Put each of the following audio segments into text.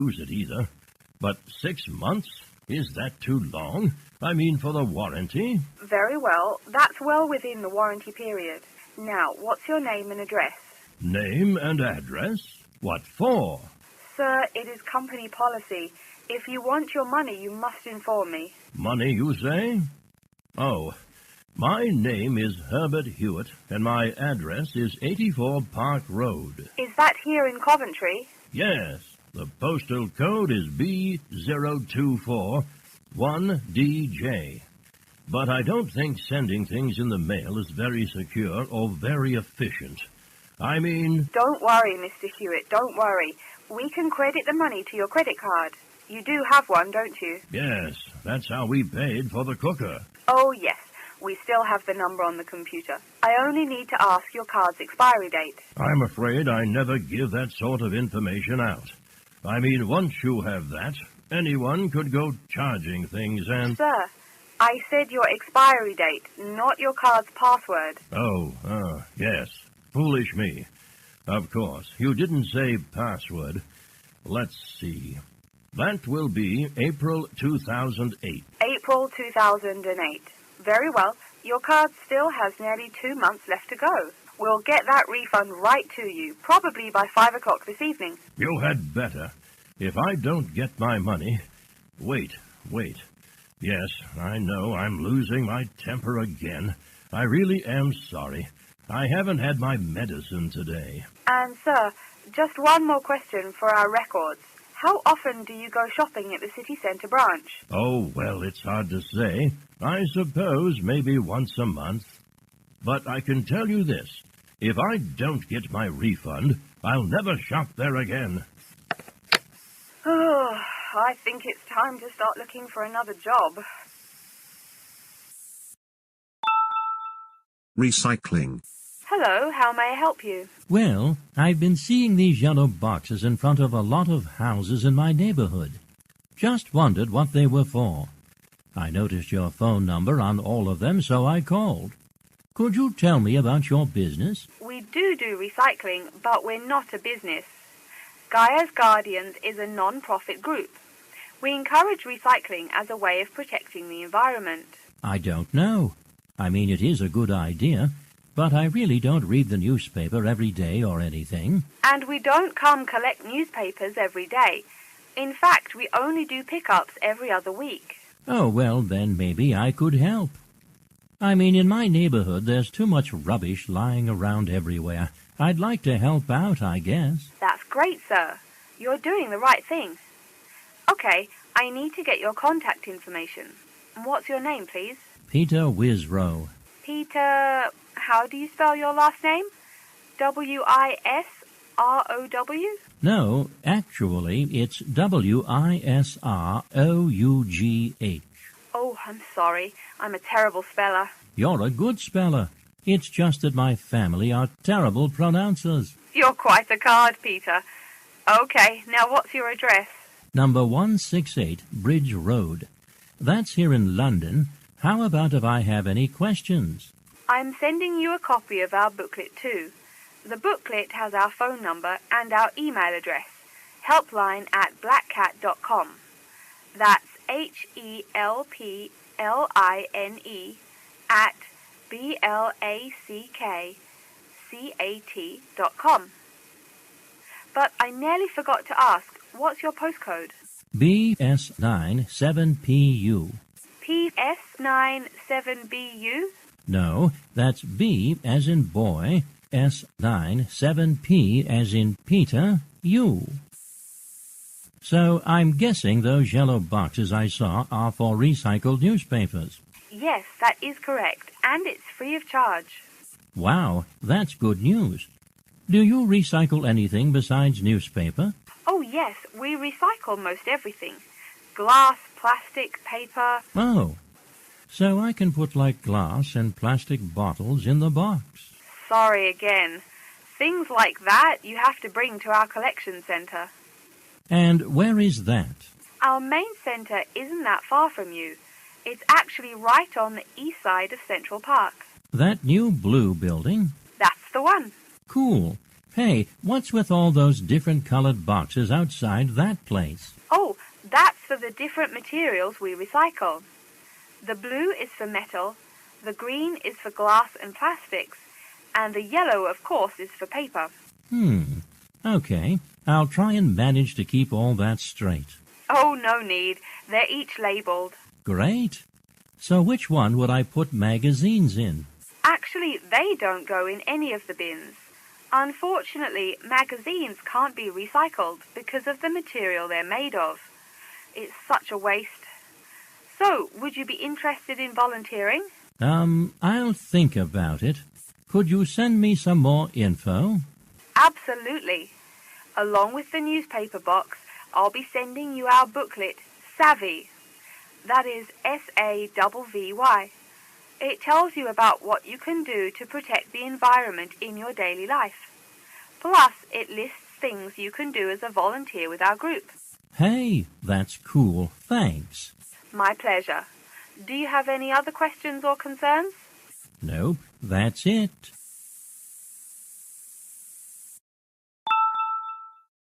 use it either. But 6 months? Is that too long? I mean, for the warranty? Very well. That's well within the warranty period. Now, what's your name and address? Name and address? What for? Sir, it is company policy. If you want your money, you must inform me. Money, you say? Oh, my name is Herbert Hewitt, and my address is 84 Park Road. Is that here in Coventry? Yes, the postal code is B0241DJ. But I don't think sending things in the mail is very secure or very efficient. I mean... Don't worry, Mr. Hewitt, don't worry. We can credit the money to your credit card. You do have one, don't you? Yes, that's how we paid for the cooker. Oh, yes. We still have the number on the computer. I only need to ask your card's expiry date. I'm afraid I never give that sort of information out. I mean, once you have that, anyone could go charging things and... Sir, I said your expiry date, not your card's password. Oh, yes. Foolish me. Of course, you didn't say password. Let's see. That will be April 2008. April 2008. Very well. Your card still has nearly 2 months left to go. We'll get that refund right to you, probably by 5 o'clock this evening. You had better. If I don't get my money... Wait. Yes, I know I'm losing my temper again. I really am sorry. I haven't had my medicine today. And, sir, just one more question for our records. How often do you go shopping at the city centre branch? Oh, well, it's hard to say. I suppose maybe once a month. But I can tell you this. If I don't get my refund, I'll never shop there again. Oh, I think it's time to start looking for another job. Recycling. Hello, how may I help you? Well, I've been seeing these yellow boxes in front of a lot of houses in my neighborhood. Just wondered what they were for. I noticed your phone number on all of them, so I called. Could you tell me about your business? We do recycling, but we're not a business. Gaia's Guardians is a non-profit group. We encourage recycling as a way of protecting the environment. I don't know. I mean, it is a good idea, but I really don't read the newspaper every day or anything. And we don't come collect newspapers every day. In fact, we only do pickups every other week. Oh, well, then maybe I could help. I mean, in my neighborhood, there's too much rubbish lying around everywhere. I'd like to help out, I guess. That's great, sir. You're doing the right thing. Okay, I need to get your contact information. What's your name, please? Peter Wisrow. Peter... How do you spell your last name? W-I-S-R-O-W? No, actually, it's W-I-S-R-O-U-G-H. Oh, I'm sorry. I'm a terrible speller. You're a good speller. It's just that my family are terrible pronouncers. You're quite a card, Peter. Okay, now what's your address? Number 168 Bridge Road. That's here in London. How about if I have any questions? I'm sending you a copy of our booklet too. The booklet has our phone number and our email address, helpline@blackcat.com. That's HELPLINE at BLACKCAT.com. But I nearly forgot to ask, what's your postcode? BS97PU. PS97BU? No, that's B as in boy, S97P as in Peter, U. So I'm guessing those yellow boxes I saw are for recycled newspapers. Yes, that is correct, and it's free of charge. Wow, that's good news. Do you recycle anything besides newspaper? Oh yes, we recycle most everything. Glass, plastic, paper... Oh, so I can put like glass and plastic bottles in the box. Sorry again. Things like that you have to bring to our collection centre. And where is that? Our main centre isn't that far from you. It's actually right on the east side of Central Park. That new blue building? That's the one. Cool. Hey, what's with all those different colored boxes outside that place? Oh, that's for the different materials we recycle. The blue is for metal, the green is for glass and plastics, and the yellow, of course, is for paper. Okay, I'll try and manage to keep all that straight. Oh, no need. They're each labelled. Great. So which one would I put magazines in? Actually, they don't go in any of the bins. Unfortunately, magazines can't be recycled because of the material they're made of. It's such a waste. So, would you be interested in volunteering? I'll think about it. Could you send me some more info? Absolutely. Along with the newspaper box, I'll be sending you our booklet, Savvy. That is SAVVY. It tells you about what you can do to protect the environment in your daily life. Plus, it lists things you can do as a volunteer with our group. Hey, that's cool. Thanks. My pleasure. Do you have any other questions or concerns? Nope, that's it.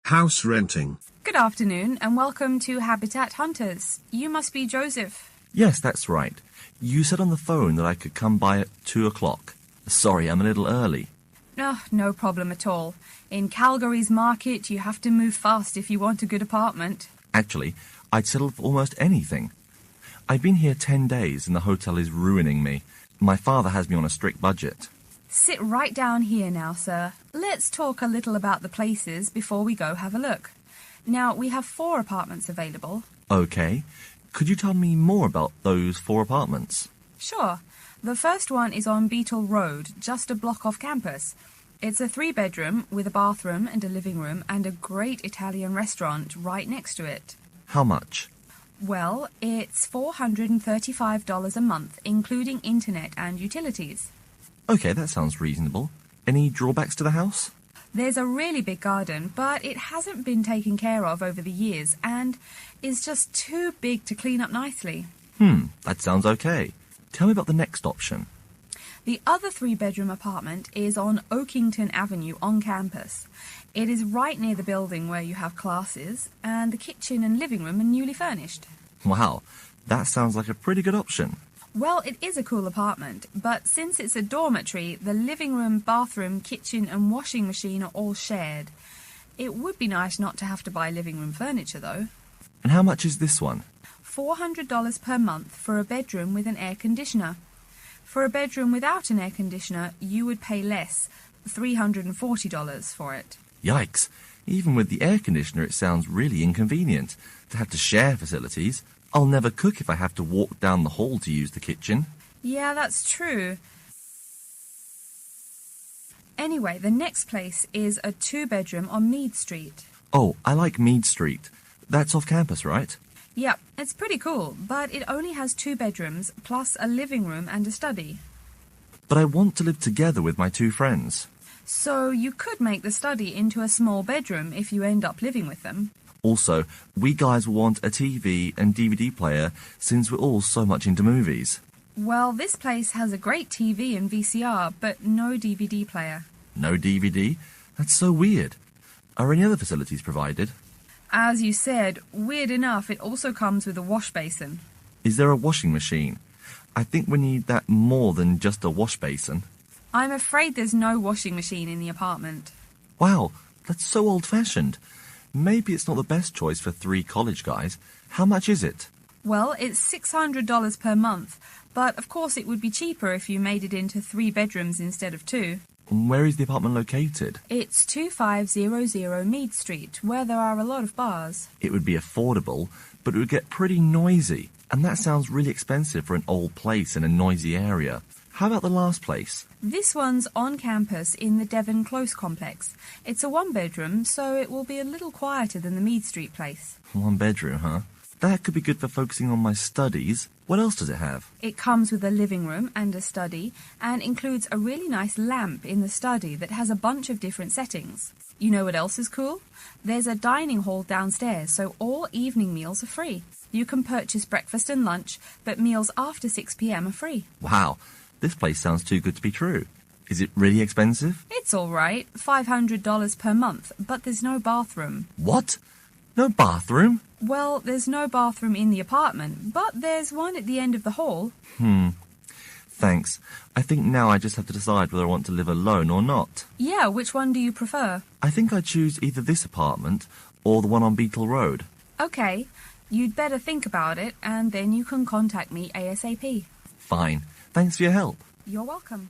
House renting. Good afternoon and welcome to Habitat Hunters. You must be Joseph. Yes, that's right. You said on the phone that I could come by at 2 o'clock. Sorry, I'm a little early. Oh, no problem at all. In Calgary's market, you have to move fast if you want a good apartment. Actually, I'd settle for almost anything. I've been here 10 days and the hotel is ruining me. My father has me on a strict budget. Sit right down here now, sir. Let's talk a little about the places before we go have a look. Now, we have 4 apartments available. Okay. Could you tell me more about those 4 apartments? Sure. The first one is on Beetle Road, just a block off campus. It's a 3-bedroom with a bathroom and a living room and a great Italian restaurant right next to it. How much? Well, it's $435 a month, including internet and utilities. Okay, that sounds reasonable. Any drawbacks to the house? There's a really big garden, but it hasn't been taken care of over the years and is just too big to clean up nicely. That sounds okay. Tell me about the next option. The other 3-bedroom apartment is on Oakington Avenue on campus. It is right near the building where you have classes, and the kitchen and living room are newly furnished. Wow, that sounds like a pretty good option. Well, it is a cool apartment, but since it's a dormitory, the living room, bathroom, kitchen and washing machine are all shared. It would be nice not to have to buy living room furniture, though. And how much is this one? $400 per month for a bedroom with an air conditioner. For a bedroom without an air conditioner, you would pay less, $340 for it. Yikes. Even with the air conditioner, it sounds really inconvenient to have to share facilities. I'll never cook if I have to walk down the hall to use the kitchen. Yeah, that's true. Anyway, the next place is a 2-bedroom on Mead Street. Oh, I like Mead Street. That's off campus, right? Yep, it's pretty cool, but it only has 2 bedrooms, plus a living room and a study. But I want to live together with my 2 friends. So you could make the study into a small bedroom if you end up living with them. Also, we guys will want a TV and DVD player since we're all so much into movies. Well, this place has a great TV and VCR, but no DVD player. No DVD? That's so weird. Are any other facilities provided? As you said, weird enough, it also comes with a wash basin. Is there a washing machine? I think we need that more than just a wash basin. I'm afraid there's no washing machine in the apartment. Wow, that's so old-fashioned. Maybe it's not the best choice for 3 college guys. How much is it? Well, it's $600 per month, but of course it would be cheaper if you made it into 3 bedrooms instead of 2. Where is the apartment located? It's 2500 Mead Street, where there are a lot of bars. It would be affordable, but it would get pretty noisy. And that sounds really expensive for an old place in a noisy area. How about the last place? This one's on campus in the Devon Close complex. It's a 1-bedroom, so it will be a little quieter than the Mead Street place. 1 bedroom, huh? That could be good for focusing on my studies. What else does it have? It comes with a living room and a study, and includes a really nice lamp in the study that has a bunch of different settings. You know what else is cool? There's a dining hall downstairs, so all evening meals are free. You can purchase breakfast and lunch, but meals after 6 p.m. are free. Wow, this place sounds too good to be true. Is it really expensive? It's all right, $500 per month, but there's no bathroom. What? No bathroom? Well, there's no bathroom in the apartment, but there's one at the end of the hall. Thanks. I think now I just have to decide whether I want to live alone or not. Yeah, which one do you prefer? I think I'd choose either this apartment or the one on Beetle Road. Okay, you'd better think about it, and then you can contact me ASAP. Fine. Thanks for your help. You're welcome.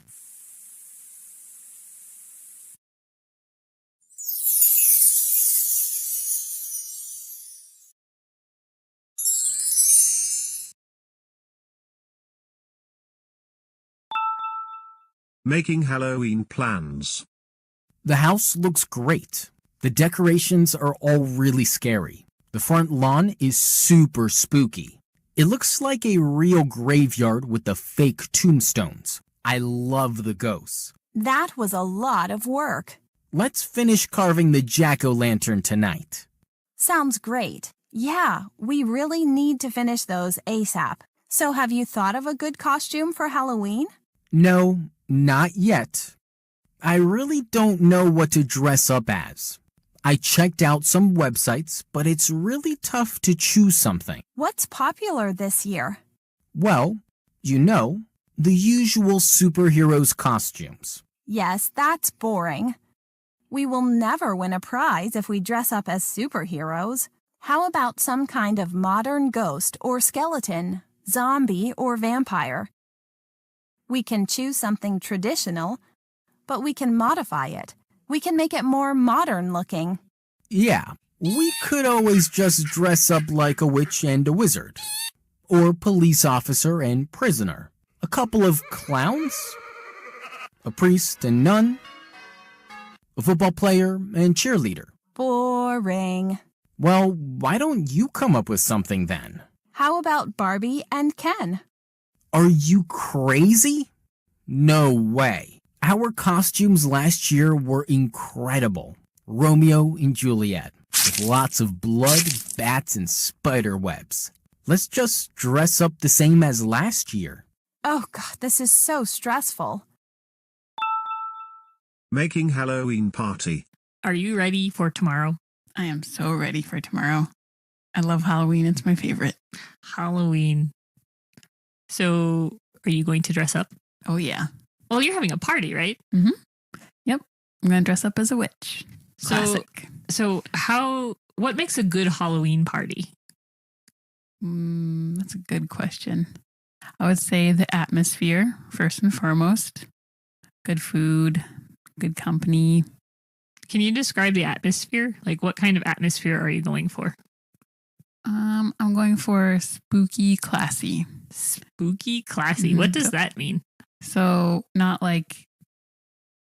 Making Halloween plans. The house looks great. The decorations are all really scary. The front lawn is super spooky. It looks like a real graveyard with the fake tombstones. I love the ghosts. That was a lot of work. Let's finish carving the jack-o'-lantern tonight. Sounds great. Yeah, we really need to finish those ASAP. So have you thought of a good costume for Halloween? No, not yet. I really don't know what to dress up as. I checked out some websites, but it's really tough to choose something. What's popular this year? Well, you know, the usual superheroes' costumes. Yes, that's boring. We will never win a prize if we dress up as superheroes. How about some kind of modern ghost or skeleton, zombie or vampire? We can choose something traditional, but we can modify it. We can make it more modern looking. Yeah, we could always just dress up like a witch and a wizard. Or police officer and prisoner. A couple of clowns. A priest and nun. A football player and cheerleader. Boring. Well, why don't you come up with something then? How about Barbie and Ken? Are you crazy? No way. Our costumes last year were incredible. Romeo and Juliet, with lots of blood, bats, and spider webs. Let's just dress up the same as last year. Oh God, this is so stressful. Making Halloween party. Are you ready for tomorrow? I am so ready for tomorrow. I love Halloween. It's my favorite. Halloween. So, are you going to dress up? Oh, yeah. Well, you're having a party, right? Mm-hmm. Yep. I'm going to dress up as a witch. Classic. What makes a good Halloween party? That's a good question. I would say the atmosphere, first and foremost. Good food, good company. Can you describe the atmosphere? Like, what kind of atmosphere are you going for? I'm going for spooky, classy. Spooky, classy. Mm-hmm. What does that mean? So not like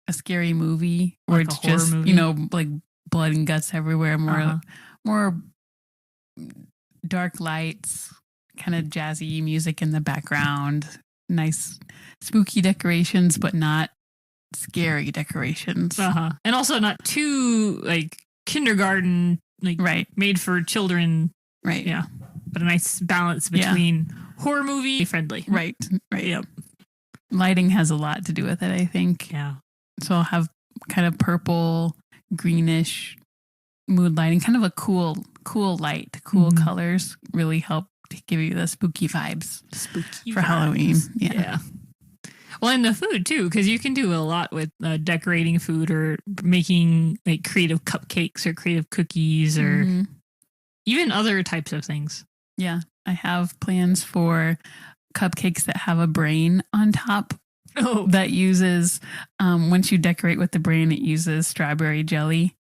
a scary movie where Like it's a horror just, movie? like blood and guts everywhere. More dark lights, kind of jazzy music in the background. Nice spooky decorations, but not scary decorations. And also not too, like, kindergarten, like, Right. made for children. Right. Yeah. But a nice balance between horror movie friendly. Right. Yep. Lighting has a lot to do with it, I think. Yeah. So I'll have kind of purple, greenish mood lighting, kind of a cool light, cool colors really help to give you the spooky vibes Spooky for vibes. Halloween. Yeah. Well, and the food too, because you can do a lot with decorating food or making like creative cupcakes or creative cookies or Mhm. even other types of things. Yeah. I have plans for cupcakes that have a brain on top. Oh, That uses, once you decorate with the brain, it uses strawberry jelly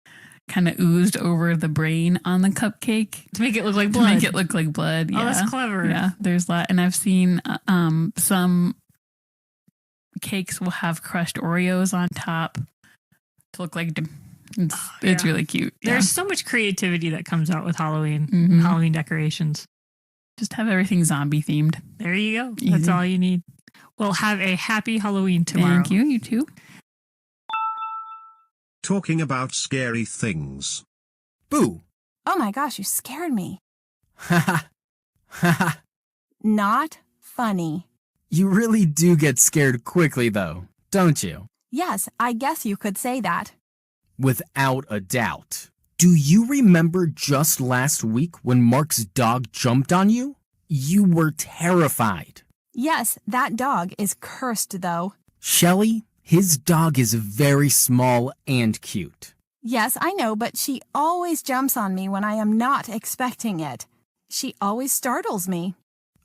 kind of oozed over the brain on the cupcake. to make it look like To blood. make it look like blood. Oh, Yeah. that's clever. Yeah. There's a lot. And I've seen some cakes will have crushed Oreos on top to look like it's yeah. really cute. Yeah. There's so much creativity that comes out with Halloween, Mhm. Halloween decorations. Just have everything zombie themed. There you go. That's Easy. all you need. Well, have a happy Halloween tomorrow. Thank you. You too. Talking about scary things. Boo! Oh my gosh, you scared me. Ha ha! Ha ha! Not funny. You really do get scared quickly, though, don't you? Yes, I guess you could say that. Without a doubt. Do you remember just last week when Mark's dog jumped on you? You were terrified. Yes, that dog is cursed, though. Shelley, his dog is very small and cute. Yes, I know, but she always jumps on me when I am not expecting it. She always startles me.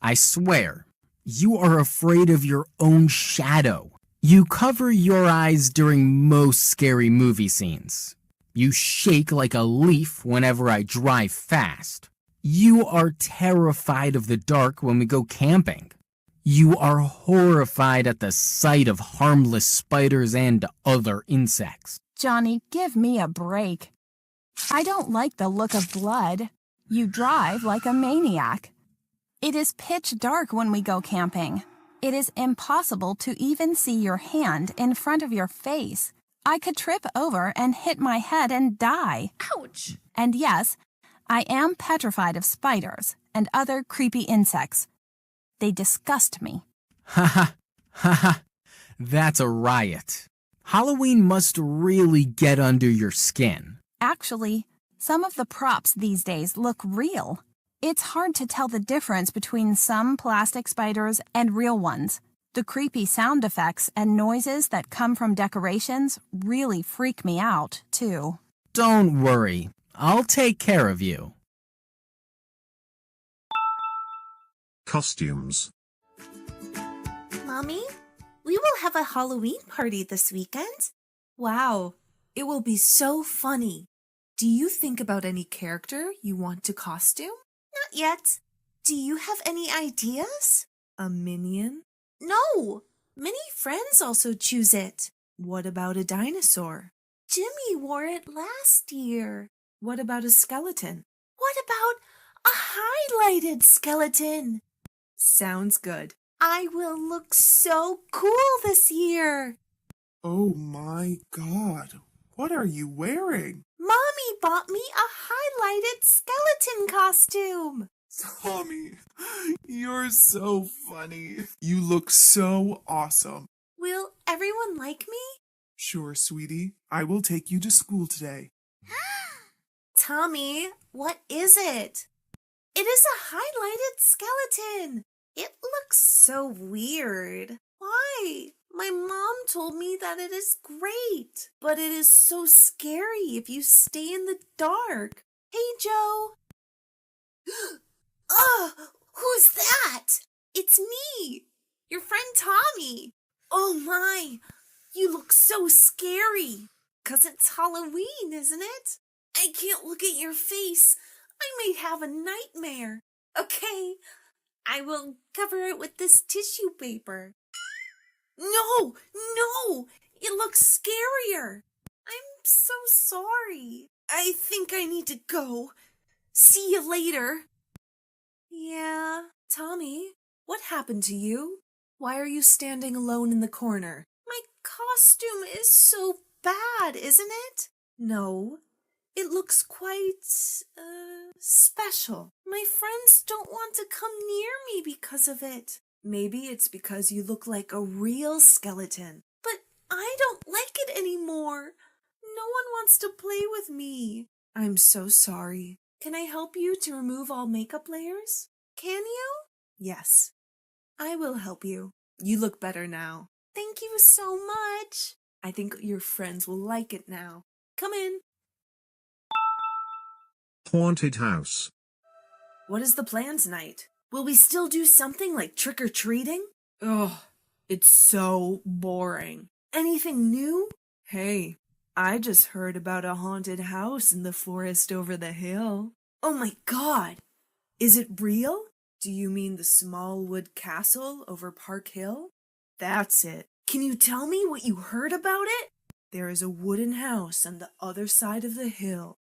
I swear, you are afraid of your own shadow. You cover your eyes during most scary movie scenes. You shake like a leaf whenever I drive fast. You are terrified of the dark when we go camping. You are horrified at the sight of harmless spiders and other insects. Johnny, give me a break. I don't like the look of blood. You drive like a maniac. It is pitch dark when we go camping. It is impossible to even see your hand in front of your face. I could trip over and hit my head and die. Ouch! And yes, I am petrified of spiders and other creepy insects. They disgust me. Ha ha, ha ha. That's a riot. Halloween must really get under your skin. Actually, some of the props these days look real. It's hard to tell the difference between some plastic spiders and real ones. The creepy sound effects and noises that come from decorations really freak me out, too. Don't worry. I'll take care of you. Costumes. Mommy, we will have a Halloween party this weekend. Wow, it will be so funny. Do you think about any character you want to costume? Not yet. Do you have any ideas? A minion? No, many friends also choose it. What about a dinosaur? Jimmy wore it last year. What about a skeleton? What about a highlighted skeleton? Sounds good. I will look so cool this year. Oh my God, what are you wearing? Mommy bought me a highlighted skeleton costume. Tommy, you're so funny. You look so awesome. Will everyone like me? Sure, sweetie. I will take you to school today. Tommy, what is it? It is a highlighted skeleton. It looks so weird. Why? My mom told me that it is great, but it is so scary if you stay in the dark. Hey, Joe. Ugh, who's that? It's me, your friend Tommy. Oh my, you look so scary. 'Cause it's Halloween, isn't it? I can't look at your face. I may have a nightmare. Okay, I will cover it with this tissue paper. No, it looks scarier. I'm so sorry. I think I need to go. See you later. Yeah, Tommy, what happened to you? Why are you standing alone in the corner? My costume is so bad, isn't it? No, it looks quite, special. My friends don't want to come near me because of it. Maybe it's because you look like a real skeleton. But I don't like it anymore. No one wants to play with me. I'm so sorry. Can I help you to remove all makeup layers? Can you? Yes. I will help you. You look better now. Thank you so much. I think your friends will like it now. Come in. Haunted house. What is the plan tonight? Will we still do something like trick-or-treating? Ugh, it's so boring. Anything new? Hey, I just heard about a haunted house in the forest over the hill. Oh my God! Is it real? Do you mean the small wood castle over Park Hill? That's it. Can you tell me what you heard about it? There is a wooden house on the other side of the hill.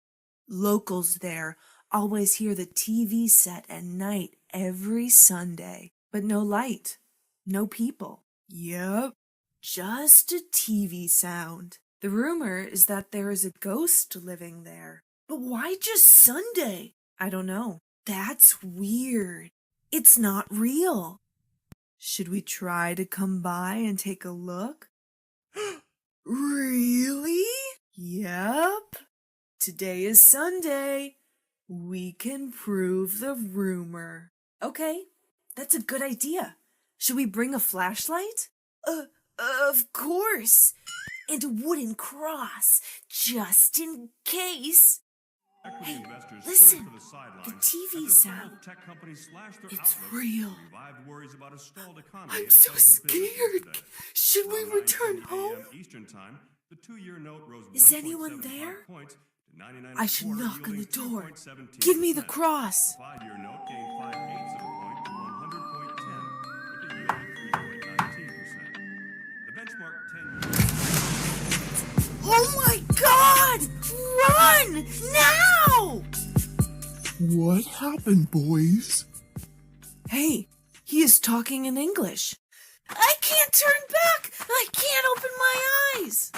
Locals there always hear the TV set at night every Sunday, but no light, no people. Yep, just a TV sound. The rumor is that there is a ghost living there. But why just Sunday? I don't know. That's weird. It's not real. Should we try to come by and take a look? Really? Yep. Today is Sunday. We can prove the rumor. Okay, that's a good idea. Should we bring a flashlight? Of course. And a wooden cross, just in case. Hey, listen, the TV sound. It's real. I'm so scared. Should we return home? Is anyone there? I should knock on the door. Give me the cross. Oh my God! Run! Now! What happened, boys? Hey, he is talking in English. I can't turn back! I can't open my eyes!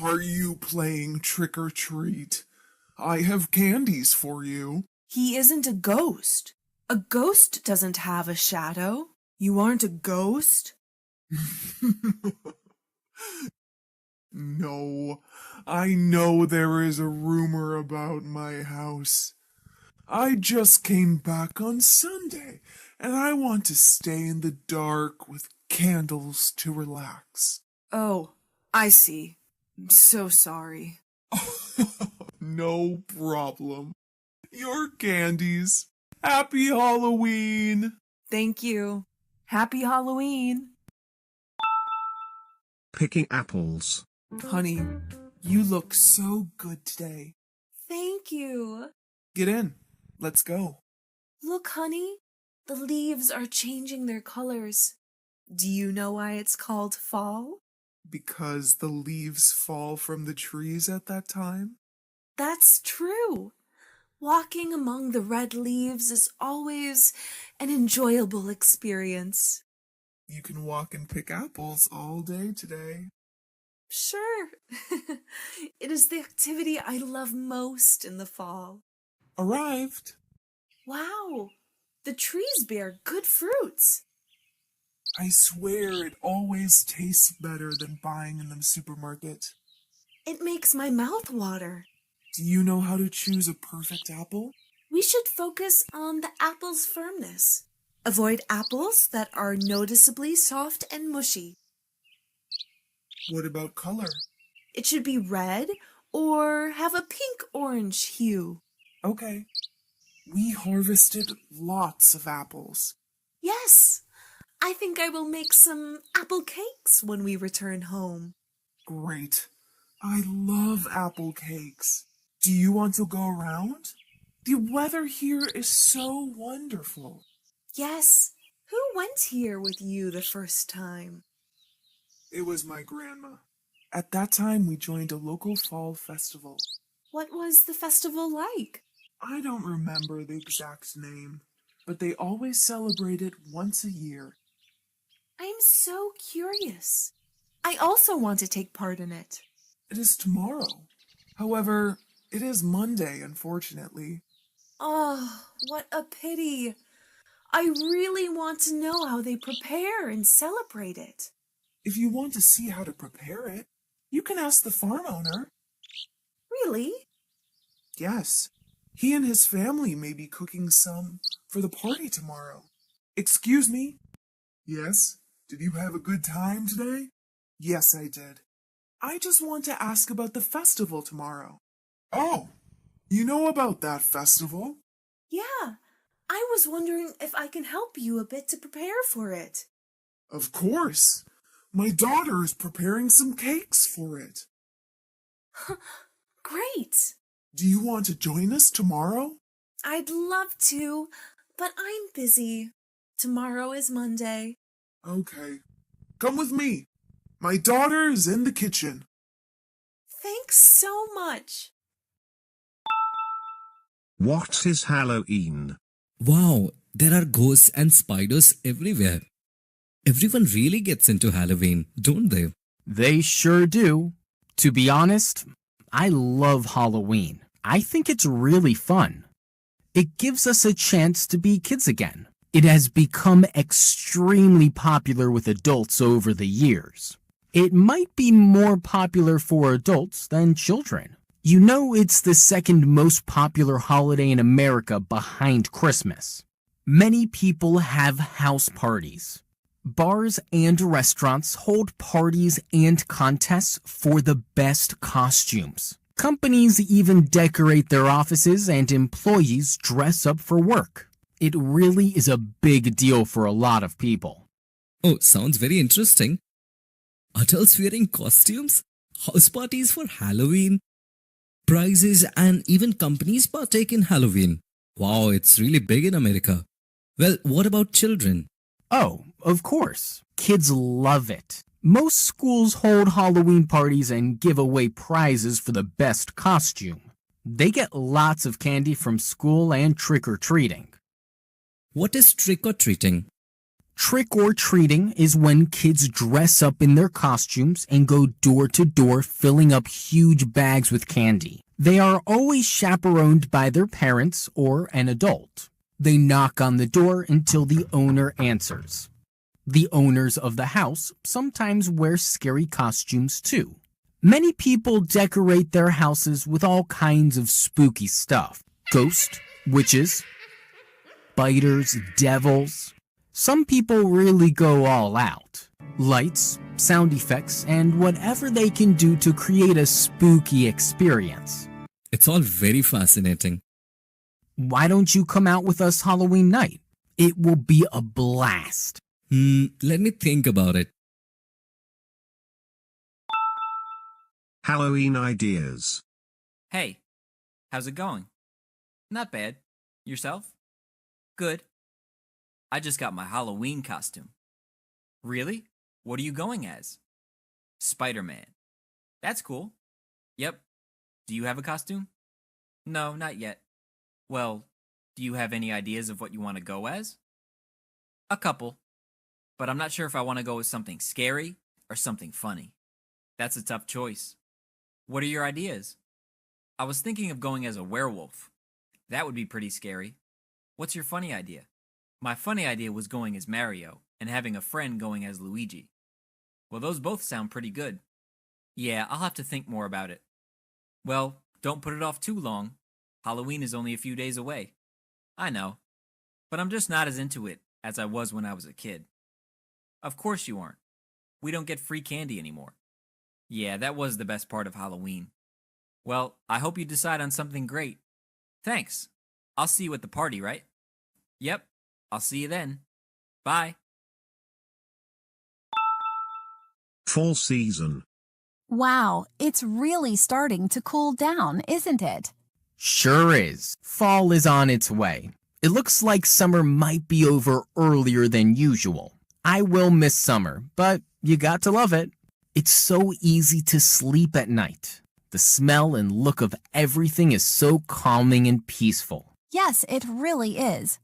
Are you playing trick or treat? I have candies for you. He isn't a ghost. A ghost doesn't have a shadow. You aren't a ghost? No, I know there is a rumor about my house. I just came back on Sunday, and I want to stay in the dark with candles to relax. Oh, I see. I'm so sorry. No problem. Your candies. Happy Halloween! Thank you. Happy Halloween. Picking apples. Honey, you look so good today. Thank you. Get in. Let's go. Look, honey. The leaves are changing their colors. Do you know why it's called fall? Because the leaves fall from the trees at that time? That's true. Walking among the red leaves is always an enjoyable experience. You can walk and pick apples all day today. Sure. It is the activity I love most in the fall. Arrived. Wow. The trees bear good fruits. I swear it always tastes better than buying in the supermarket. It makes my mouth water. Do you know how to choose a perfect apple? We should focus on the apple's firmness. Avoid apples that are noticeably soft and mushy. What about color? It should be red or have a pink-orange hue. Okay. We harvested lots of apples. Yes. I think I will make some apple cakes when we return home. Great. I love apple cakes. Do you want to go around? The weather here is so wonderful. Yes. Who went here with you the first time? It was my grandma. At that time, we joined a local fall festival. What was the festival like? I don't remember the exact name, but they always celebrate it once a year. I'm so curious. I also want to take part in it. It is tomorrow. However, it is Monday, unfortunately. Oh, what a pity. I really want to know how they prepare and celebrate it. If you want to see how to prepare it, you can ask the farm owner. Really? Yes. He and his family may be cooking some for the party tomorrow. Excuse me? Yes? Did you have a good time today? Yes, I did. I just want to ask about the festival tomorrow. Oh, you know about that festival? Yeah. I was wondering if I can help you a bit to prepare for it. Of course. My daughter is preparing some cakes for it. Great. Do you want to join us tomorrow? I'd love to, but I'm busy. Tomorrow is Monday. Okay. Come with me. My daughter is in the kitchen. Thanks so much. What is Halloween? Wow, there are ghosts and spiders everywhere. Everyone really gets into Halloween, don't they? They sure do. To be honest, I love Halloween. I think it's really fun. It gives us a chance to be kids again. It has become extremely popular with adults over the years. it might be more popular for adults than children. You know, it's the second most popular holiday in America behind Christmas. Many people have house parties. Bars and restaurants hold parties and contests for the best costumes. Companies even decorate their offices and employees dress up for work. It really is a big deal for a lot of people. Oh, sounds very interesting. Adults wearing costumes, house parties for Halloween, prizes, and even companies partake in Halloween. Wow, it's really big in America. Well, what about children? Oh, of course. Kids love it. Most schools hold Halloween parties and give away prizes for the best costume. They get lots of candy from school and trick-or-treating. What is trick-or-treating? Trick-or-treating is when kids dress up in their costumes and go door to door filling up huge bags with candy. They are always chaperoned by their parents or an adult. They knock on the door until the owner answers. The owners of the house sometimes wear scary costumes too. Many people decorate their houses with all kinds of spooky stuff. Ghosts, witches, spiders, devils. Some people really go all out. Lights, sound effects, and whatever they can do to create a spooky experience. It's all very fascinating. Why don't you come out with us Halloween night? It will be a blast. Let me think about it. Halloween ideas. Hey, how's it going? Not bad. Yourself? Good. I just got my Halloween costume. Really? What are you going as? Spider-Man. That's cool. Yep. Do you have a costume? No, not yet. Well, do you have any ideas of what you want to go as? A couple. But I'm not sure if I want to go with something scary or something funny. That's a tough choice. What are your ideas? I was thinking of going as a werewolf. That would be pretty scary. What's your funny idea? My funny idea was going as Mario and having a friend going as Luigi. Well, those both sound pretty good. Yeah, I'll have to think more about it. Well, don't put it off too long. Halloween is only a few days away. I know, but I'm just not as into it as I was when I was a kid. Of course you aren't. We don't get free candy anymore. Yeah, that was the best part of Halloween. Well, I hope you decide on something great. Thanks. I'll see you at the party, right? Yep, I'll see you then. Bye. Fall season. Wow, it's really starting to cool down, isn't it? Sure is. Fall is on its way. It looks like summer might be over earlier than usual. I will miss summer, but you got to love it. It's so easy to sleep at night. The smell and look of everything is so calming and peaceful. Yes, it really is.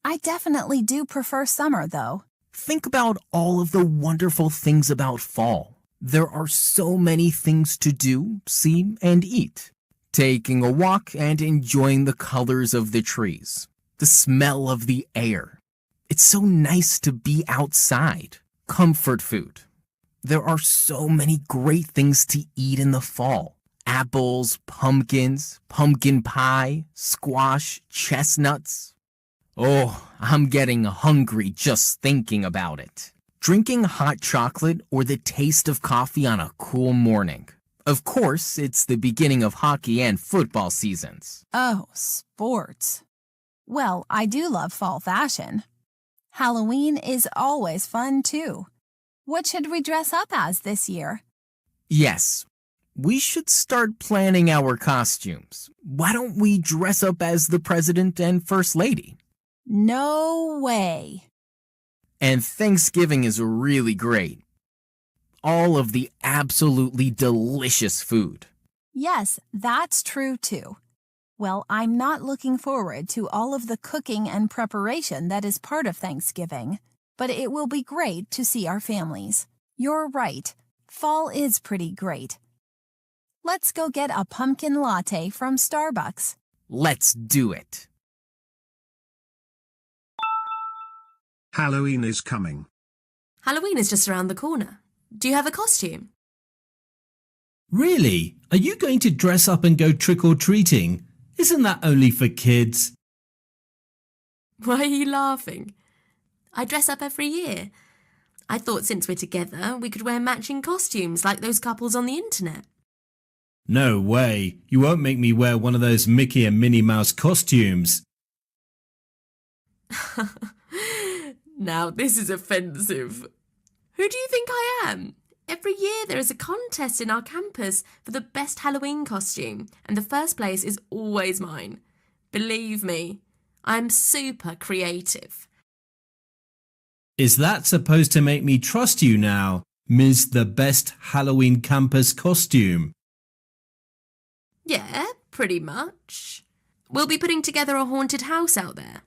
I definitely do prefer summer, though. Think about all of the wonderful things about fall. There are so many things to do, see, and eat. Taking a walk and enjoying the colors of the trees. The smell of the air. It's so nice to be outside. Comfort food. There are so many great things to eat in the fall. Apples, pumpkins, pumpkin pie, squash, chestnuts. Oh, I'm getting hungry just thinking about it. Drinking hot chocolate or the taste of coffee on a cool morning. Of course, it's the beginning of hockey and football seasons. Oh, sports. Well, I do love fall fashion. Halloween is always fun, too. What should we dress up as this year? Yes, we should start planning our costumes. Why don't we dress up as the President and First Lady? No way. And Thanksgiving is really great. All of the absolutely delicious food. Yes, that's true too. Well, I'm not looking forward to all of the cooking and preparation that is part of Thanksgiving, but it will be great to see our families. You're right. Fall is pretty great. Let's go get a pumpkin latte from Starbucks. Let's do it. Halloween is coming. Halloween is just around the corner. Do you have a costume? Really? Are you going to dress up and go trick-or-treating? Isn't that only for kids? Why are you laughing? I dress up every year. I thought since we're together, we could wear matching costumes like those couples on the internet. No way. You won't make me wear one of those Mickey and Minnie Mouse costumes. Now, this is offensive. Who do you think I am? Every year there is a contest in our campus for the best Halloween costume, and the first place is always mine. Believe me, I'm super creative. Is that supposed to make me trust you now, Ms. the Best Halloween Campus Costume? Yeah, pretty much. We'll be putting together a haunted house out there,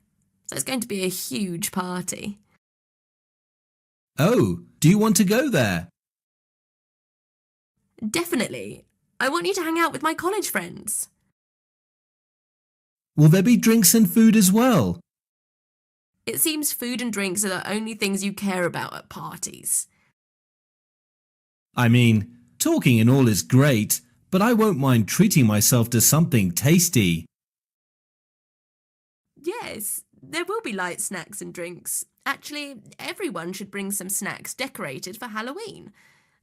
so it's going to be a huge party. Oh, do you want to go there? Definitely. I want you to hang out with my college friends. Will there be drinks and food as well? It seems food and drinks are the only things you care about at parties. I mean, talking and all is great, but I won't mind treating myself to something tasty. Yes, there will be light snacks and drinks. Actually, everyone should bring some snacks decorated for Halloween.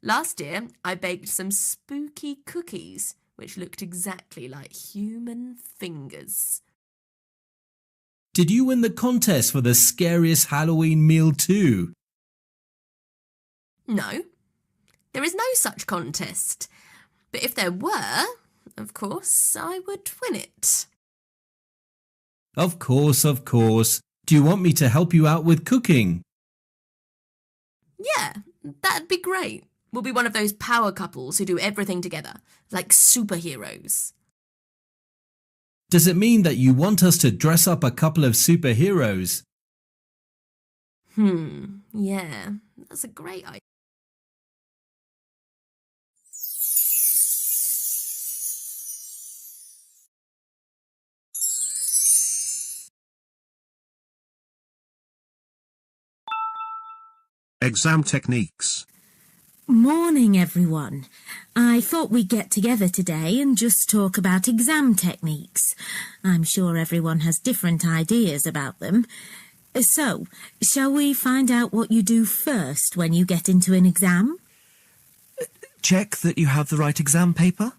Last year, I baked some spooky cookies, which looked exactly like human fingers. Did you win the contest for the scariest Halloween meal too? No, there is no such contest. But if there were, of course, I would win it. Of course, of course. Do you want me to help you out with cooking? Yeah, that'd be great. We'll be one of those power couples who do everything together, like superheroes. Does it mean that you want us to dress up a couple of superheroes? Yeah, that's a great idea. Exam techniques. Morning, everyone. I thought we'd get together today and just talk about exam techniques. I'm sure everyone has different ideas about them. So, shall we find out what you do first when you get into an exam? Check that you have the right exam paper?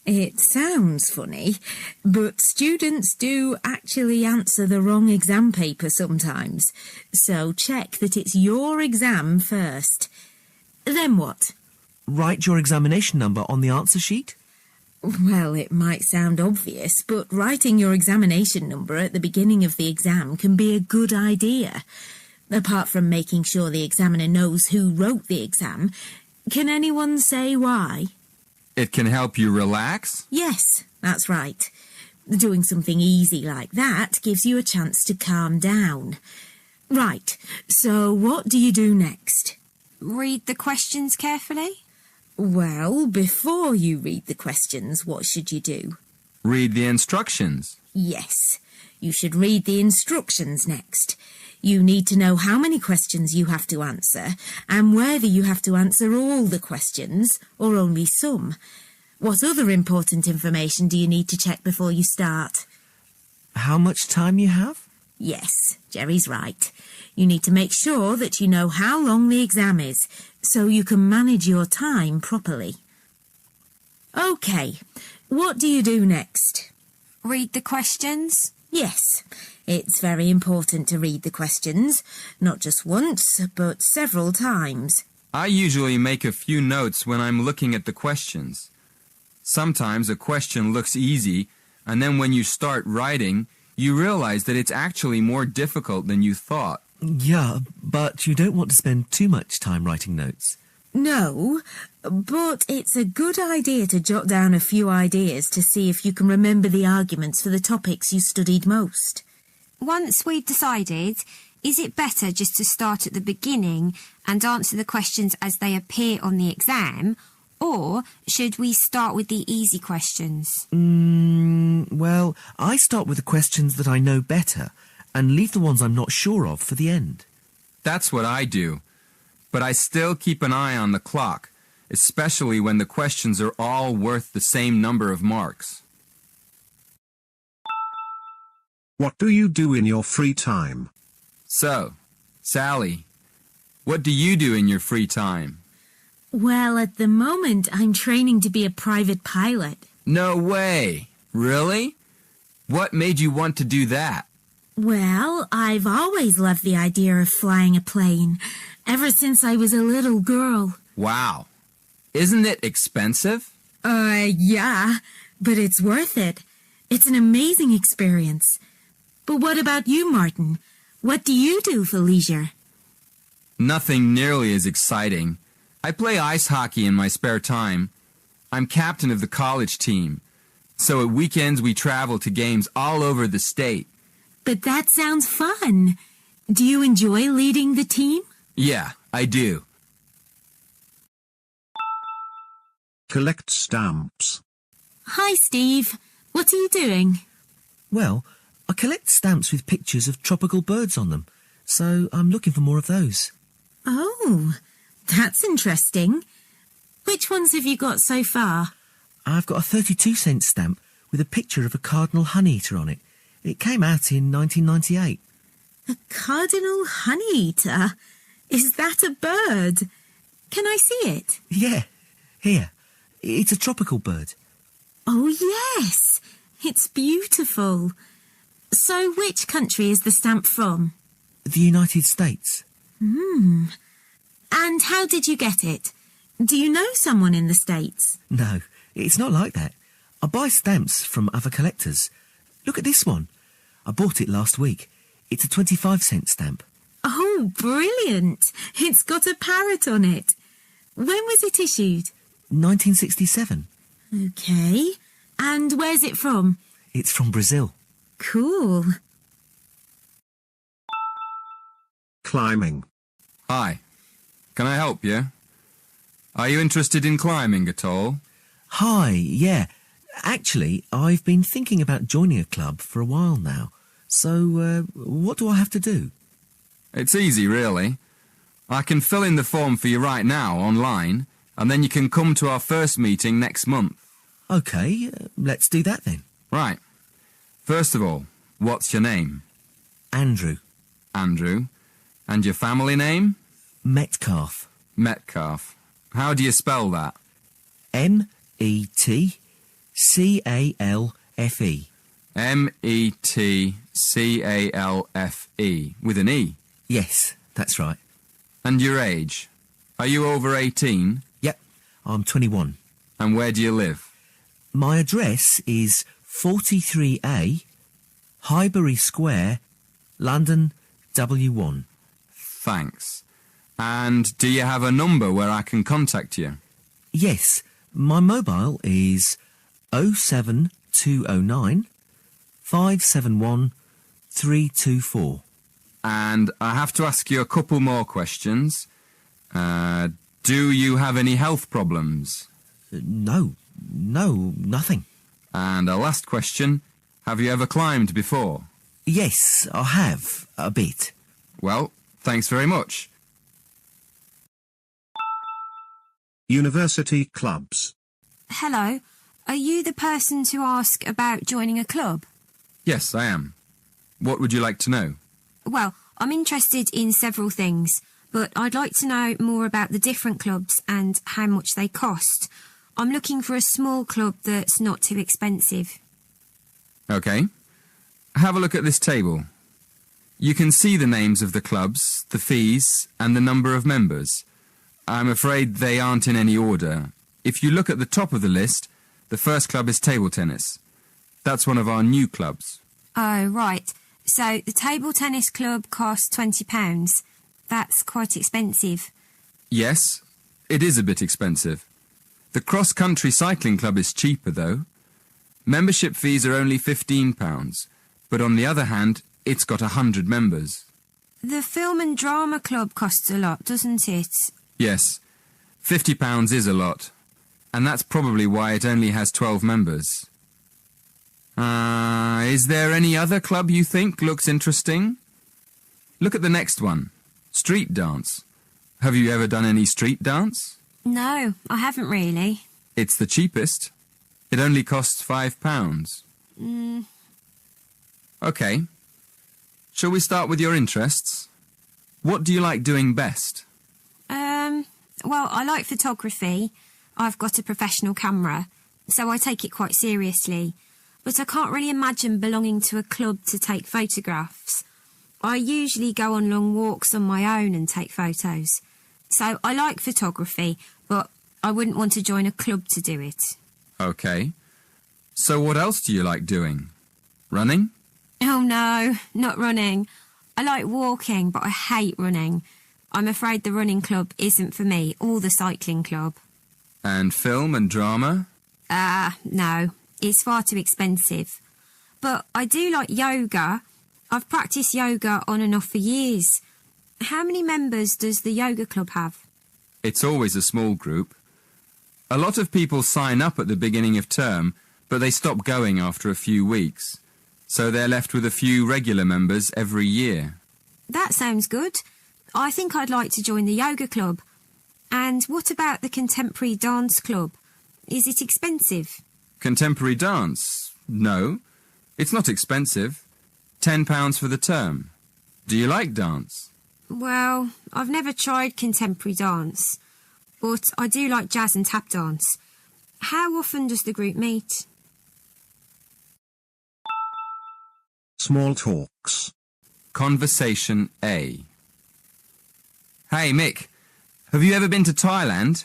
It sounds funny, but students do actually answer the wrong exam paper sometimes. So check that it's your exam first. Then what? Write your examination number on the answer sheet? Well, it might sound obvious, but writing your examination number at the beginning of the exam can be a good idea. Apart from making sure the examiner knows who wrote the exam, can anyone say why? It can help you relax? Yes, that's right. Doing something easy like that gives you a chance to calm down. Right, so what do you do next? Read the questions carefully? Well, before you read the questions, what should you do? Read the instructions. Yes, you should read the instructions next. You need to know how many questions you have to answer and whether you have to answer all the questions or only some. What other important information do you need to check before you start? How much time you have? Yes, Jerry's right. You need to make sure that you know how long the exam is so you can manage your time properly. OK, what do you do next? Read the questions? Yes, it's very important to read the questions, not just once, but several times. I usually make a few notes when I'm looking at the questions. Sometimes a question looks easy, and then when you start writing, you realize that it's actually more difficult than you thought. Yeah, but you don't want to spend too much time writing notes. No, but it's a good idea to jot down a few ideas to see if you can remember the arguments for the topics you studied most. Once we've decided, is it better just to start at the beginning and answer the questions as they appear on the exam, or should we start with the easy questions? Well, I start with the questions that I know better and leave the ones I'm not sure of for the end. That's what I do. but I still keep an eye on the clock, especially when the questions are all worth the same number of marks. What do you do in your free time? So, Sally, what do you do in your free time? Well, at the moment, I'm training to be a private pilot. No way! Really? What made you want to do that? Well, I've always loved the idea of flying a plane, ever since I was a little girl. Wow. Isn't it expensive? Yeah, but it's worth it. It's an amazing experience. But what about you, Martin? What do you do for leisure? Nothing nearly as exciting. I play ice hockey in my spare time. I'm captain of the college team. So at weekends we travel to games all over the state. But that sounds fun. Do you enjoy leading the team? Yeah, I do. Collect stamps. Hi, Steve. What are you doing? Well, I collect stamps with pictures of tropical birds on them, so I'm looking for more of those. Oh, that's interesting. Which ones have you got so far? I've got a 32-cent stamp with a picture of a cardinal honeyeater on it. It came out in 1998. A cardinal honeyeater? Is that a bird? Can I see it? Yeah, here. It's a tropical bird. Oh, yes. It's beautiful. So which country is the stamp from? The United States. And how did you get it? Do you know someone in the States? No, it's not like that. I buy stamps from other collectors. Look at this one. I bought it last week. It's a 25-cent stamp. Oh, brilliant. It's got a parrot on it. When was it issued? 1967. Okay. And where's it from? It's from Brazil. Cool. Climbing. Hi. Can I help you? Are you interested in climbing at all? Hi, yeah. Actually, I've been thinking about joining a club for a while now. So, what do I have to do? It's easy, really. I can fill in the form for you right now online, and then you can come to our first meeting next month. OK, let's do that then. Right. First of all, what's your name? Andrew. Andrew. And your family name? Metcalf. Metcalf. How do you spell that? Metcalfe. Metcalfe, with an E? Yes, that's right. And your age? Are you over 18? Yep, I'm 21. And where do you live? My address is 43A, Highbury Square, London, W1. Thanks. And do you have a number where I can contact you? Yes, my mobile is 07209 571 324. And I have to ask you a couple more questions. Do you have any health problems? No, nothing. And a last question, have you ever climbed before? Yes, I have, a bit. Well, thanks very much. University clubs. Hello, are you the person to ask about joining a club? Yes, I am. What would you like to know? Well, I'm interested in several things, but I'd like to know more about the different clubs and how much they cost. I'm looking for a small club that's not too expensive. OK. Have a look at this table. You can see the names of the clubs, the fees, and the number of members. I'm afraid they aren't in any order. If you look at the top of the list, the first club is table tennis. That's one of our new clubs. Oh, right. So the table tennis club costs £20. That's quite expensive. Yes, it is a bit expensive. The cross-country cycling club is cheaper, though. Membership fees are only £15, but on the other hand, it's got 100 members. The film and drama club costs a lot, doesn't it? Yes, £50 is a lot, and that's probably why it only has 12 members. Is there any other club you think looks interesting? Look at the next one, street dance. Have you ever done any street dance? No, I haven't really. It's the cheapest. It only costs £5. Okay. Shall we start with your interests? What do you like doing best? Well, I like photography. I've got a professional camera, so I take it quite seriously. But I can't really imagine belonging to a club to take photographs. I usually go on long walks on my own and take photos. So I like photography, but I wouldn't want to join a club to do it. Okay. So what else do you like doing? Running? Oh no, not running. I like walking, but I hate running. I'm afraid the running club isn't for me, or the cycling club. And film and drama? No. It's far too expensive. But I do like yoga. I've practiced yoga on and off for years. How many members does the yoga club have? It's always a small group. A lot of people sign up at the beginning of term, but they stop going after a few weeks. So they're left with a few regular members every year. That sounds good. I think I'd like to join the yoga club. And what about the contemporary dance club? Is it expensive? Contemporary dance? No. It's not expensive. £10 for the term. Do you like dance? Well, I've never tried contemporary dance, but I do like jazz and tap dance. How often does the group meet? Small talks. Conversation A. Hey, Mick. Have you ever been to Thailand?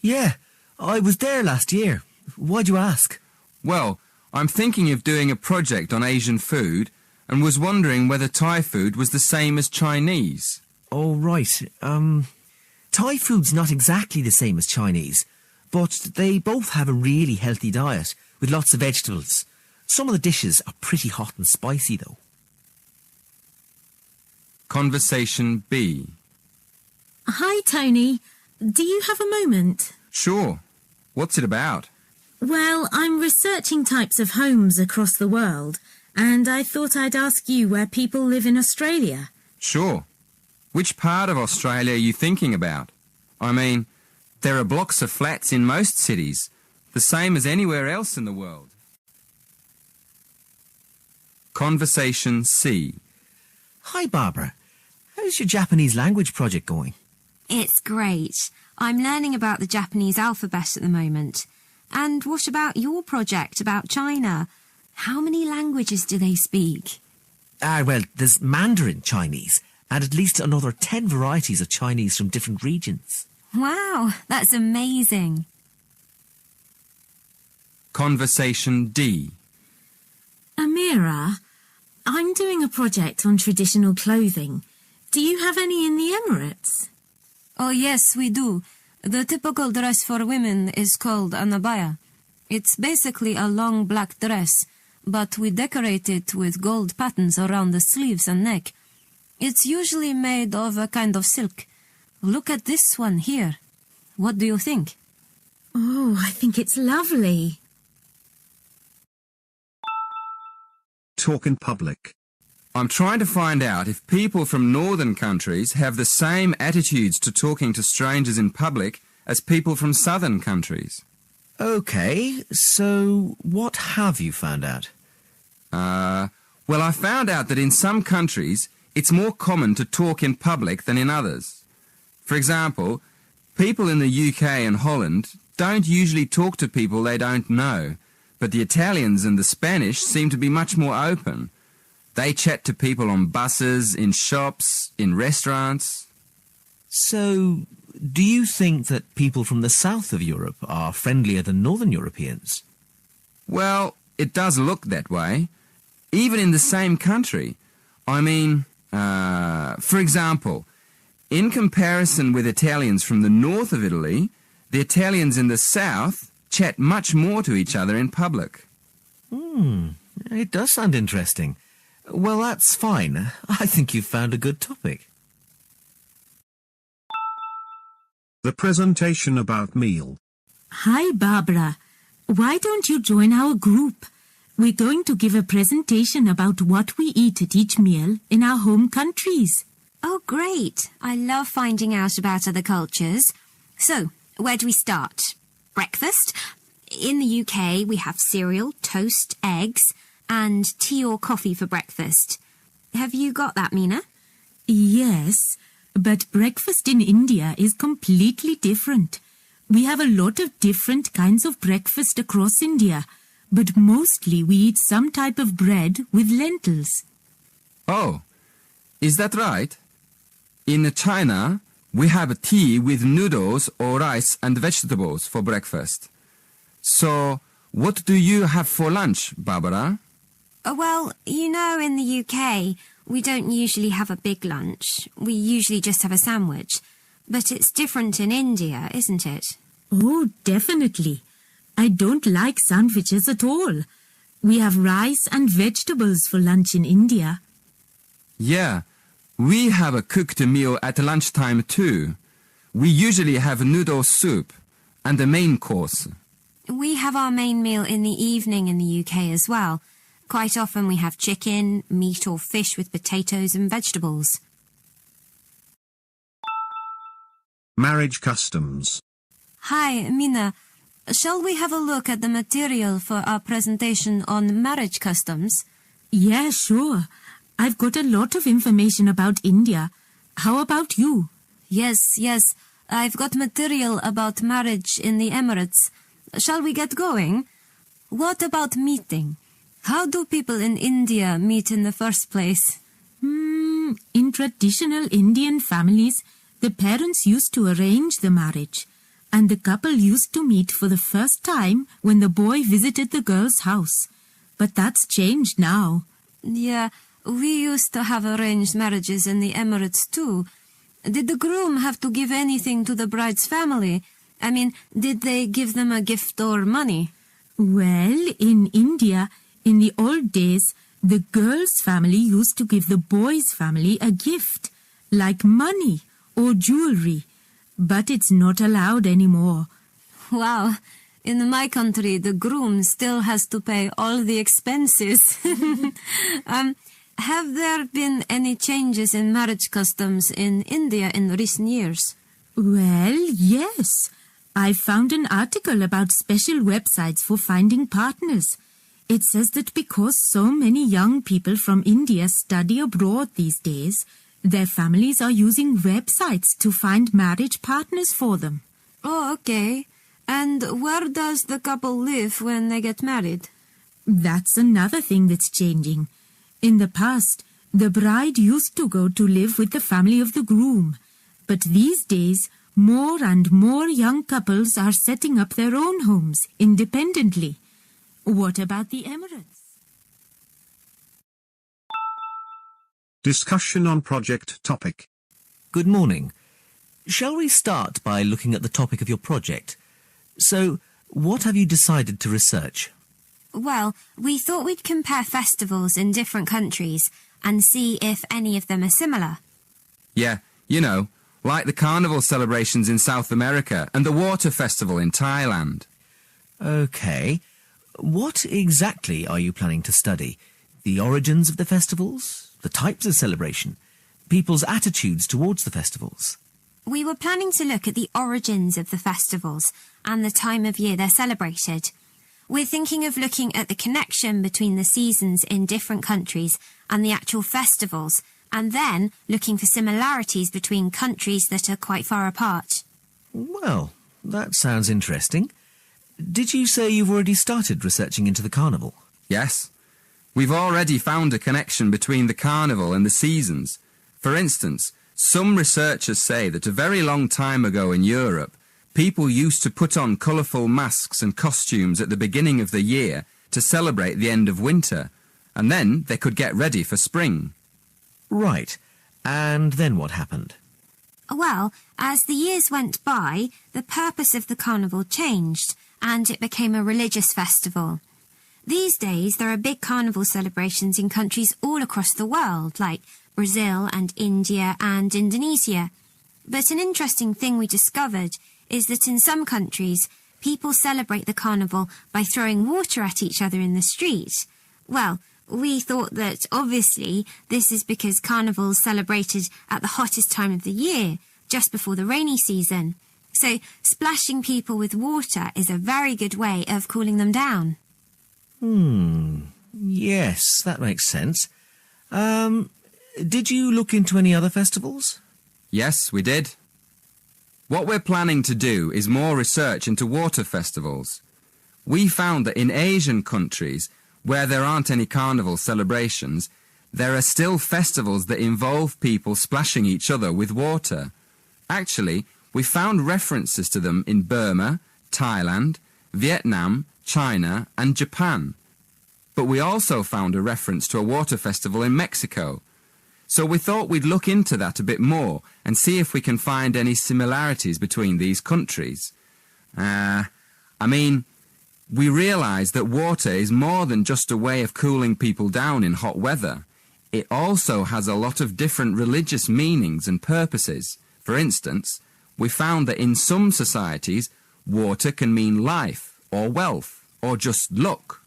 Yeah, I was there last year. Why'd you ask? Well, I'm thinking of doing a project on Asian food and was wondering whether Thai food was the same as Chinese. Oh, right. Thai food's not exactly the same as Chinese, but they both have a really healthy diet with lots of vegetables. Some of the dishes are pretty hot and spicy, though. Conversation B. Hi, Tony. Do you have a moment? Sure. What's it about? Well, I'm researching types of homes across the world, and I thought I'd ask you where people live in Australia. Sure. Which part of Australia are you thinking about? I mean, there are blocks of flats in most cities, the same as anywhere else in the world. Conversation C. Hi, Barbara. How's your Japanese language project going? It's great. I'm learning about the Japanese alphabet at the moment. And what about your project about China? How many languages do they speak? Well, there's Mandarin Chinese and at least another 10 varieties of Chinese from different regions. Wow, that's amazing. Conversation D. Amira, I'm doing a project on traditional clothing. Do you have any in the Emirates? Oh, yes, we do. The typical dress for women is called an abaya. It's basically a long black dress, but we decorate it with gold patterns around the sleeves and neck. It's usually made of a kind of silk. Look at this one here. What do you think? Oh, I think it's lovely. Talk in public. I'm trying to find out if people from northern countries have the same attitudes to talking to strangers in public as people from southern countries. OK, so what have you found out? Well, I found out that in some countries it's more common to talk in public than in others. For example, people in the UK and Holland don't usually talk to people they don't know, but the Italians and the Spanish seem to be much more open. They chat to people on buses, in shops, in restaurants. So, do you think that people from the south of Europe are friendlier than northern Europeans? Well, it does look that way. Even in the same country. I mean, for example, in comparison with Italians from the north of Italy, the Italians in the south chat much more to each other in public. It does sound interesting. Well, that's fine. I think you've found a good topic. The presentation about meal. Hi, Barbara. Why don't you join our group? We're going to give a presentation about what we eat at each meal in our home countries. Oh, great. I love finding out about other cultures. So, where do we start? Breakfast? In the UK, we have cereal, toast, eggs, and tea or coffee for breakfast. Have you got that, Mina? Yes, but breakfast in India is completely different. We have a lot of different kinds of breakfast across India, but mostly we eat some type of bread with lentils. Oh, is that right? In China, we have tea with noodles or rice and vegetables for breakfast. So, what do you have for lunch, Barbara? Well, you know, in the UK, we don't usually have a big lunch. We usually just have a sandwich. But it's different in India, isn't it? Oh, definitely. I don't like sandwiches at all. We have rice and vegetables for lunch in India. Yeah, we have a cooked meal at lunchtime too. We usually have noodle soup and a main course. We have our main meal in the evening in the UK as well. Quite often we have chicken, meat or fish with potatoes and vegetables. Marriage customs. Hi, Mina. Shall we have a look at the material for our presentation on marriage customs? Yeah, sure. I've got a lot of information about India. How about you? Yes. I've got material about marriage in the Emirates. Shall we get going? What about meeting? How do people in India meet in the first place? In traditional Indian families, the parents used to arrange the marriage, and the couple used to meet for the first time when the boy visited the girl's house. But that's changed now. Yeah, we used to have arranged marriages in the Emirates too. Did the groom have to give anything to the bride's family? I mean, did they give them a gift or money? Well, in India, in the old days, the girl's family used to give the boy's family a gift, like money or jewelry, but it's not allowed anymore. Wow. In my country, the groom still has to pay all the expenses. Have there been any changes in marriage customs in India in recent years? Well, yes. I found an article about special websites for finding partners. It says that because so many young people from India study abroad these days, their families are using websites to find marriage partners for them. Oh, okay. And where does the couple live when they get married? That's another thing that's changing. In the past, the bride used to go to live with the family of the groom. But these days, more and more young couples are setting up their own homes independently. What about the Emirates? Discussion on project topic. Good morning. Shall we start by looking at the topic of your project? So, what have you decided to research? Well, we thought we'd compare festivals in different countries and see if any of them are similar. Yeah, you know, like the carnival celebrations in South America and the water festival in Thailand. Okay. What exactly are you planning to study? The origins of the festivals? The types of celebration? People's attitudes towards the festivals? We were planning to look at the origins of the festivals and the time of year they're celebrated. We're thinking of looking at the connection between the seasons in different countries and the actual festivals, and then looking for similarities between countries that are quite far apart. Well, that sounds interesting. Did you say you've already started researching into the carnival? Yes. We've already found a connection between the carnival and the seasons. For instance, some researchers say that a very long time ago in Europe, people used to put on colourful masks and costumes at the beginning of the year to celebrate the end of winter, and then they could get ready for spring. Right. And then what happened? Well, as the years went by, the purpose of the carnival changed, and it became a religious festival. These days, there are big carnival celebrations in countries all across the world, like Brazil and India and Indonesia. But an interesting thing we discovered is that in some countries, people celebrate the carnival by throwing water at each other in the street. Well, We thought that obviously this is because Carnival's celebrated at the hottest time of the year, just before the rainy season. So splashing people with water is a very good way of cooling them down. Yes, that makes sense. Did you look into any other festivals? Yes, we did. What we're planning to do is more research into water festivals. We found that in Asian countries, where there aren't any carnival celebrations, there are still festivals that involve people splashing each other with water. Actually, we found references to them in Burma, Thailand, Vietnam, China and Japan. But we also found a reference to a water festival in Mexico. So we thought we'd look into that a bit more and see if we can find any similarities between these countries. We realised that water is more than just a way of cooling people down in hot weather. It also has a lot of different religious meanings and purposes. For instance, we found that in some societies, water can mean life or wealth or just luck.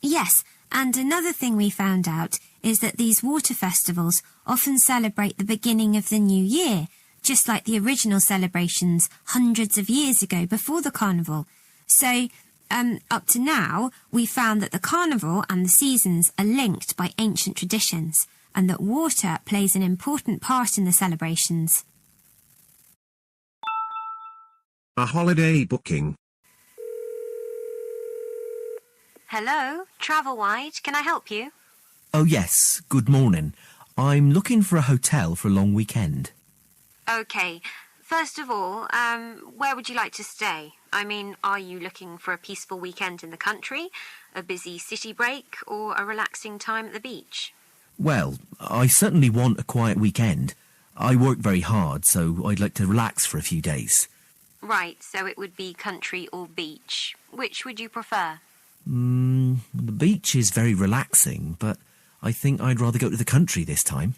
Yes, and another thing we found out is that these water festivals often celebrate the beginning of the new year, just like the original celebrations hundreds of years ago before the carnival. So, up to now, we found that the carnival and the seasons are linked by ancient traditions, and that water plays an important part in the celebrations. A holiday booking. Hello, Travelwide, can I help you? Oh yes, good morning. I'm looking for a hotel for a long weekend. Okay, first of all, where would you like to stay? I mean, are you looking for a peaceful weekend in the country, a busy city break, or a relaxing time at the beach? Well, I certainly want a quiet weekend. I work very hard, so I'd like to relax for a few days. Right, so it would be country or beach. Which would you prefer? The beach is very relaxing, but I think I'd rather go to the country this time.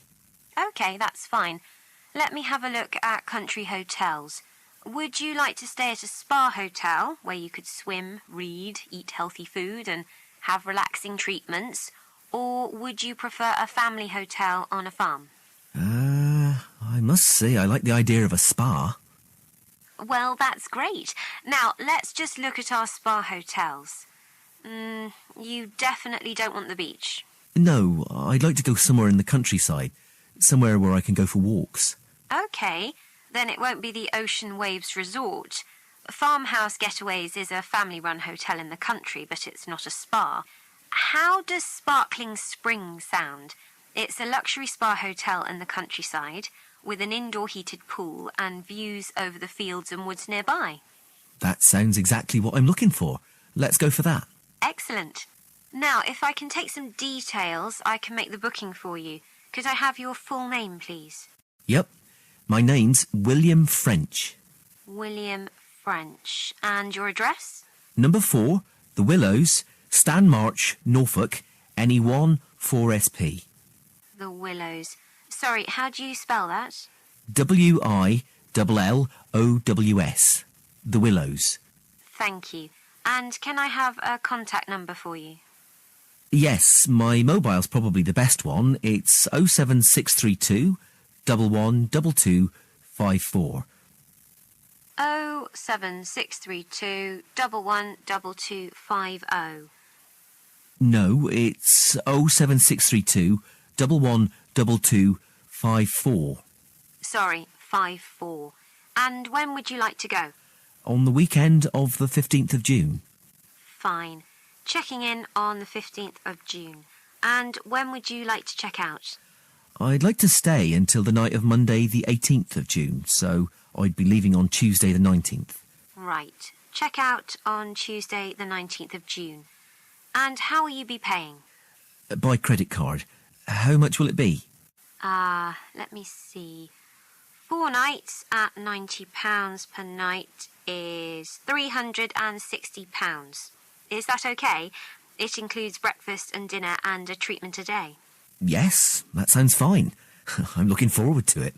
Okay, that's fine. Let me have a look at country hotels. Would you like to stay at a spa hotel where you could swim, read, eat healthy food and have relaxing treatments? Or would you prefer a family hotel on a farm? I must say I like the idea of a spa. Well, that's great. Now, let's just look at our spa hotels. You definitely don't want the beach. No, I'd like to go somewhere in the countryside, somewhere where I can go for walks. Okay, then it won't be the Ocean Waves Resort. Farmhouse Getaways is a family-run hotel in the country, but it's not a spa. How does Sparkling Springs sound? It's a luxury spa hotel in the countryside with an indoor heated pool and views over the fields and woods nearby. That sounds exactly what I'm looking for. Let's go for that. Excellent. Now, if I can take some details, I can make the booking for you. Could I have your full name, please? Yep. My name's William French. William French. And your address? Number 4, The Willows, Stanmarch, Norfolk, NE1 4SP. The Willows. Sorry, how do you spell that? WILLOWS. The Willows. Thank you. And can I have a contact number for you? Yes, my mobile's probably the best one. It's 07632 112254. 07632 112250. No, it's 07632 112254. Sorry, 54. And when would you like to go? On the weekend of the 15th of June. Fine. Checking in on the 15th of June. And when would you like to check out? I'd like to stay until the night of Monday the 18th of June, so I'd be leaving on Tuesday the 19th. Right. Check out on Tuesday the 19th of June. And how will you be paying? By credit card. How much will it be? Let me see. 4 nights at £90 per night is £360. Is that okay? It includes breakfast and dinner and a treatment a day. Yes, that sounds fine. I'm looking forward to it.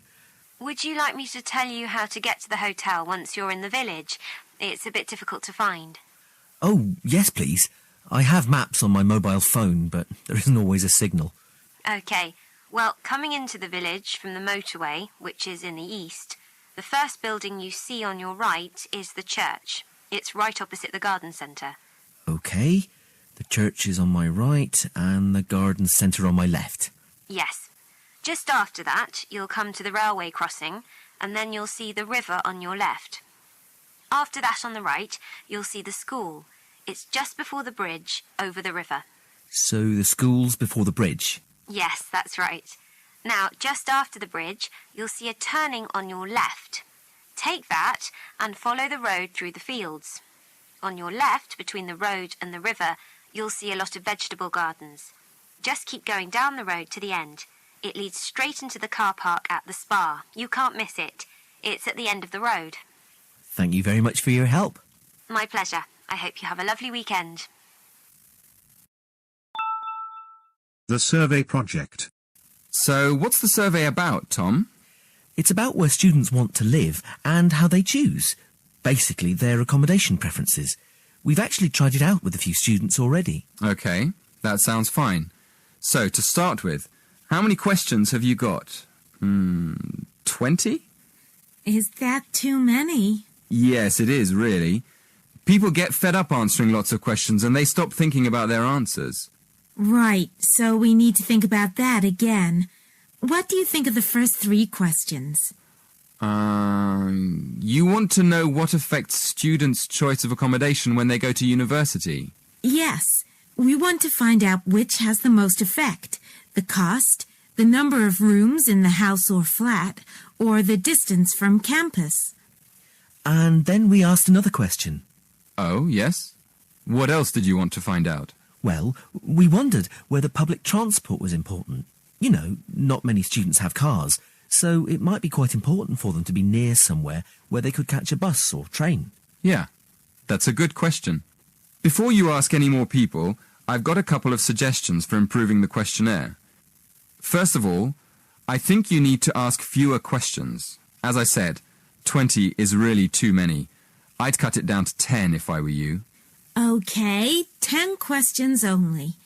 Would you like me to tell you how to get to the hotel once you're in the village? It's a bit difficult to find. Oh, yes, please. I have maps on my mobile phone, but there isn't always a signal. Okay, well, coming into the village from the motorway, which is in the east, the first building you see on your right is the church. It's right opposite the garden centre. Okay, the church is on my right and the garden centre on my left. Yes. Just after that, you'll come to the railway crossing, and then you'll see the river on your left. After that on the right, you'll see the school. It's just before the bridge, over the river. So the school's before the bridge? Yes, that's right. Now, just after the bridge, you'll see a turning on your left. Take that and follow the road through the fields. On your left, between the road and the river, you'll see a lot of vegetable gardens. Just keep going down the road to the end. It leads straight into the car park at the spa. You can't miss it. It's at the end of the road. Thank you very much for your help. My pleasure. I hope you have a lovely weekend. The survey project. So, what's the survey about, Tom? It's about where students want to live and how they choose. Basically, their accommodation preferences. We've actually tried it out with a few students already. Okay, that sounds fine. So, to start with, how many questions have you got? 20? Is that too many? Yes, it is, really. People get fed up answering lots of questions and they stop thinking about their answers. Right, so we need to think about that again. What do you think of the first 3 questions? You want to know what affects students' choice of accommodation when they go to university? Yes, we want to find out which has the most effect. The cost, the number of rooms in the house or flat, or the distance from campus. And then we asked another question. Oh, yes? What else did you want to find out? Well, we wondered whether public transport was important. You know, not many students have cars, so it might be quite important for them to be near somewhere where they could catch a bus or train. Yeah, that's a good question. Before you ask any more people, I've got a couple of suggestions for improving the questionnaire. First of all, I think you need to ask fewer questions. As I said, 20 is really too many. I'd cut it down to 10 if I were you. Okay, 10 questions only.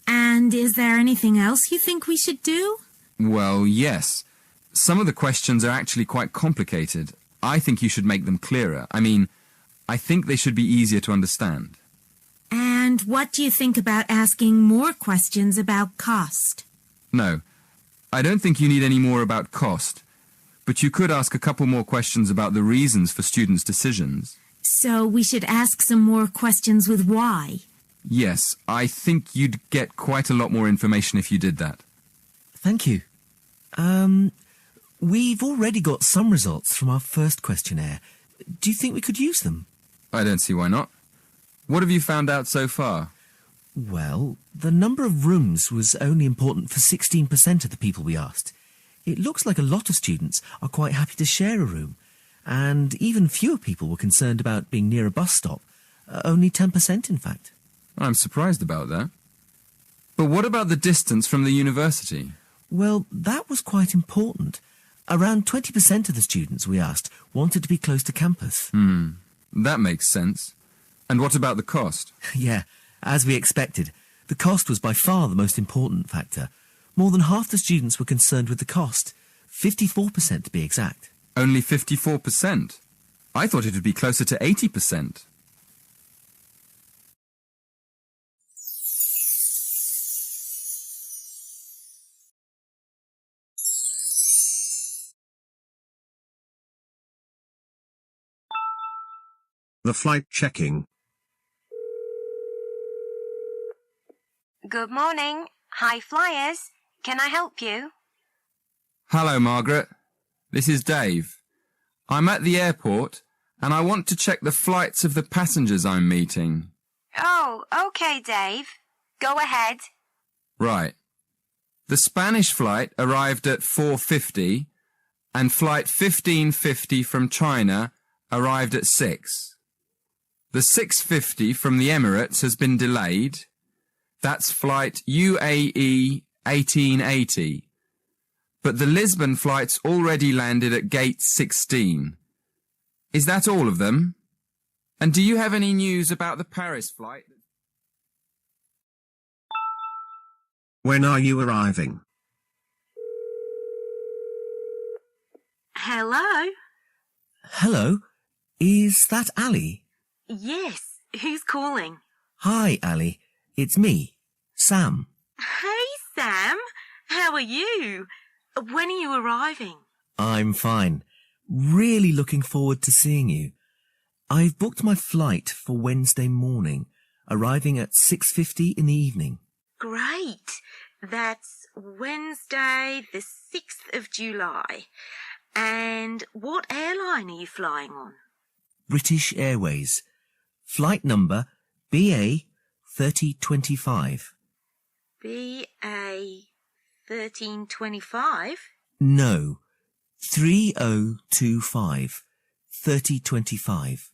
And is there anything else you think we should do? Well, yes. Some of the questions are actually quite complicated. I think you should make them clearer. I think they should be easier to understand. And what do you think about asking more questions about cost? No, I don't think you need any more about cost. But you could ask a couple more questions about the reasons for students' decisions. So we should ask some more questions with why. Yes, I think you'd get quite a lot more information if you did that. Thank you. We've already got some results from our first questionnaire. Do you think we could use them? I don't see why not. What have you found out so far? Well, the number of rooms was only important for 16% of the people we asked. It looks like a lot of students are quite happy to share a room, and even fewer people were concerned about being near a bus stop. Only 10%, in fact. I'm surprised about that. But what about the distance from the university? Well, that was quite important. Around 20% of the students we asked wanted to be close to campus. That makes sense. And what about the cost? Yeah, as we expected. The cost was by far the most important factor. More than half the students were concerned with the cost. 54% to be exact. Only 54%? I thought it would be closer to 80%. The flight checking. Good morning. Hi, Flyers. Can I help you? Hello, Margaret. This is Dave. I'm at the airport and I want to check the flights of the passengers I'm meeting. Oh, okay, Dave. Go ahead. Right. The Spanish flight arrived at 4:50 and flight 1550 from China arrived at 6. The 6:50 from the Emirates has been delayed. That's flight UAE 1880. But the Lisbon flight's already landed at gate 16. Is that all of them? And do you have any news about the Paris flight? When are you arriving? Hello? Hello, is that Ali? Yes, who's calling? Hi, Ali. It's me, Sam. Hey, Sam. How are you? When are you arriving? I'm fine. Really looking forward to seeing you. I've booked my flight for Wednesday morning, arriving at 6:50 in the evening. Great. That's Wednesday, the 6th of July. And what airline are you flying on? British Airways. Flight number BA 3025. BA 1325? No, 3025. 3025.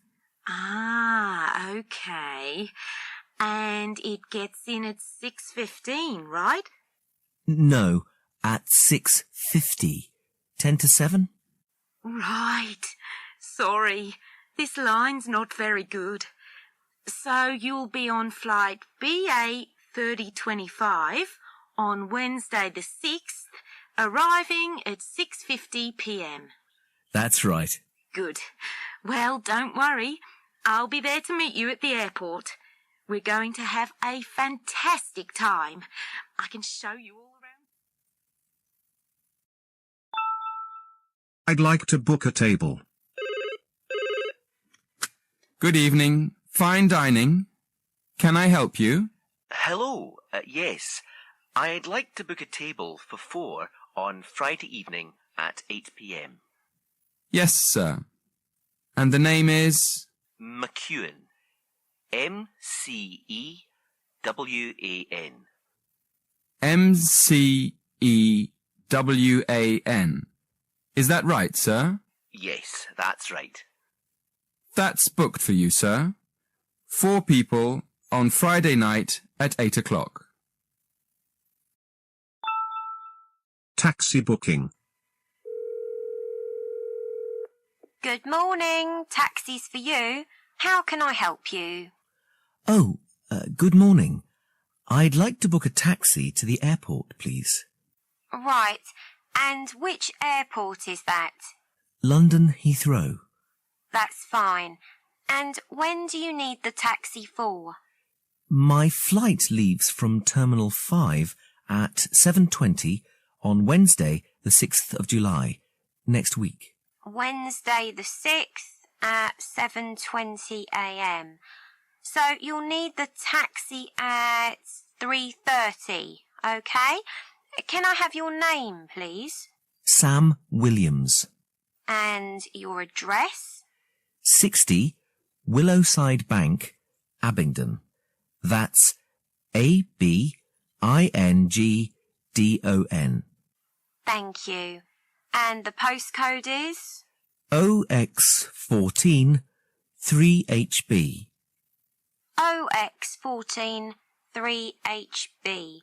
Ah, okay. And it gets in at 6:15, right? No, at 6:50. 10 to 7? Right. Sorry, this line's not very good. So you'll be on flight BA 3025 on Wednesday the 6th, arriving at 6:50 p.m. That's right. Good. Well, don't worry. I'll be there to meet you at the airport. We're going to have a fantastic time. I can show you all around. I'd like to book a table. Good evening. Fine dining. Can I help you? Hello, yes. I'd like to book a table for 4 on Friday evening at 8 p.m. Yes, sir. And the name is? McEwan. M-C-E-W-A-N. M-C-E-W-A-N. Is that right, sir? Yes, that's right. That's booked for you, sir. 4 people on Friday night at 8 o'clock. Taxi booking. Good morning. Taxis for you. How can I help you? Oh, good morning. I'd like to book a taxi to the airport, please. Right. And which airport is that? London Heathrow. That's fine. And when do you need the taxi for? My flight leaves from Terminal 5 at 7:20 on Wednesday, the 6th of July, next week. Wednesday the 6th at 7:20 a.m. So you'll need the taxi at 3:30, okay? Can I have your name, please? Sam Williams. And your address? 60 Willowside Bank, Abingdon. That's Abingdon. Thank you. And the postcode is? OX14 3HB. OX14 3HB.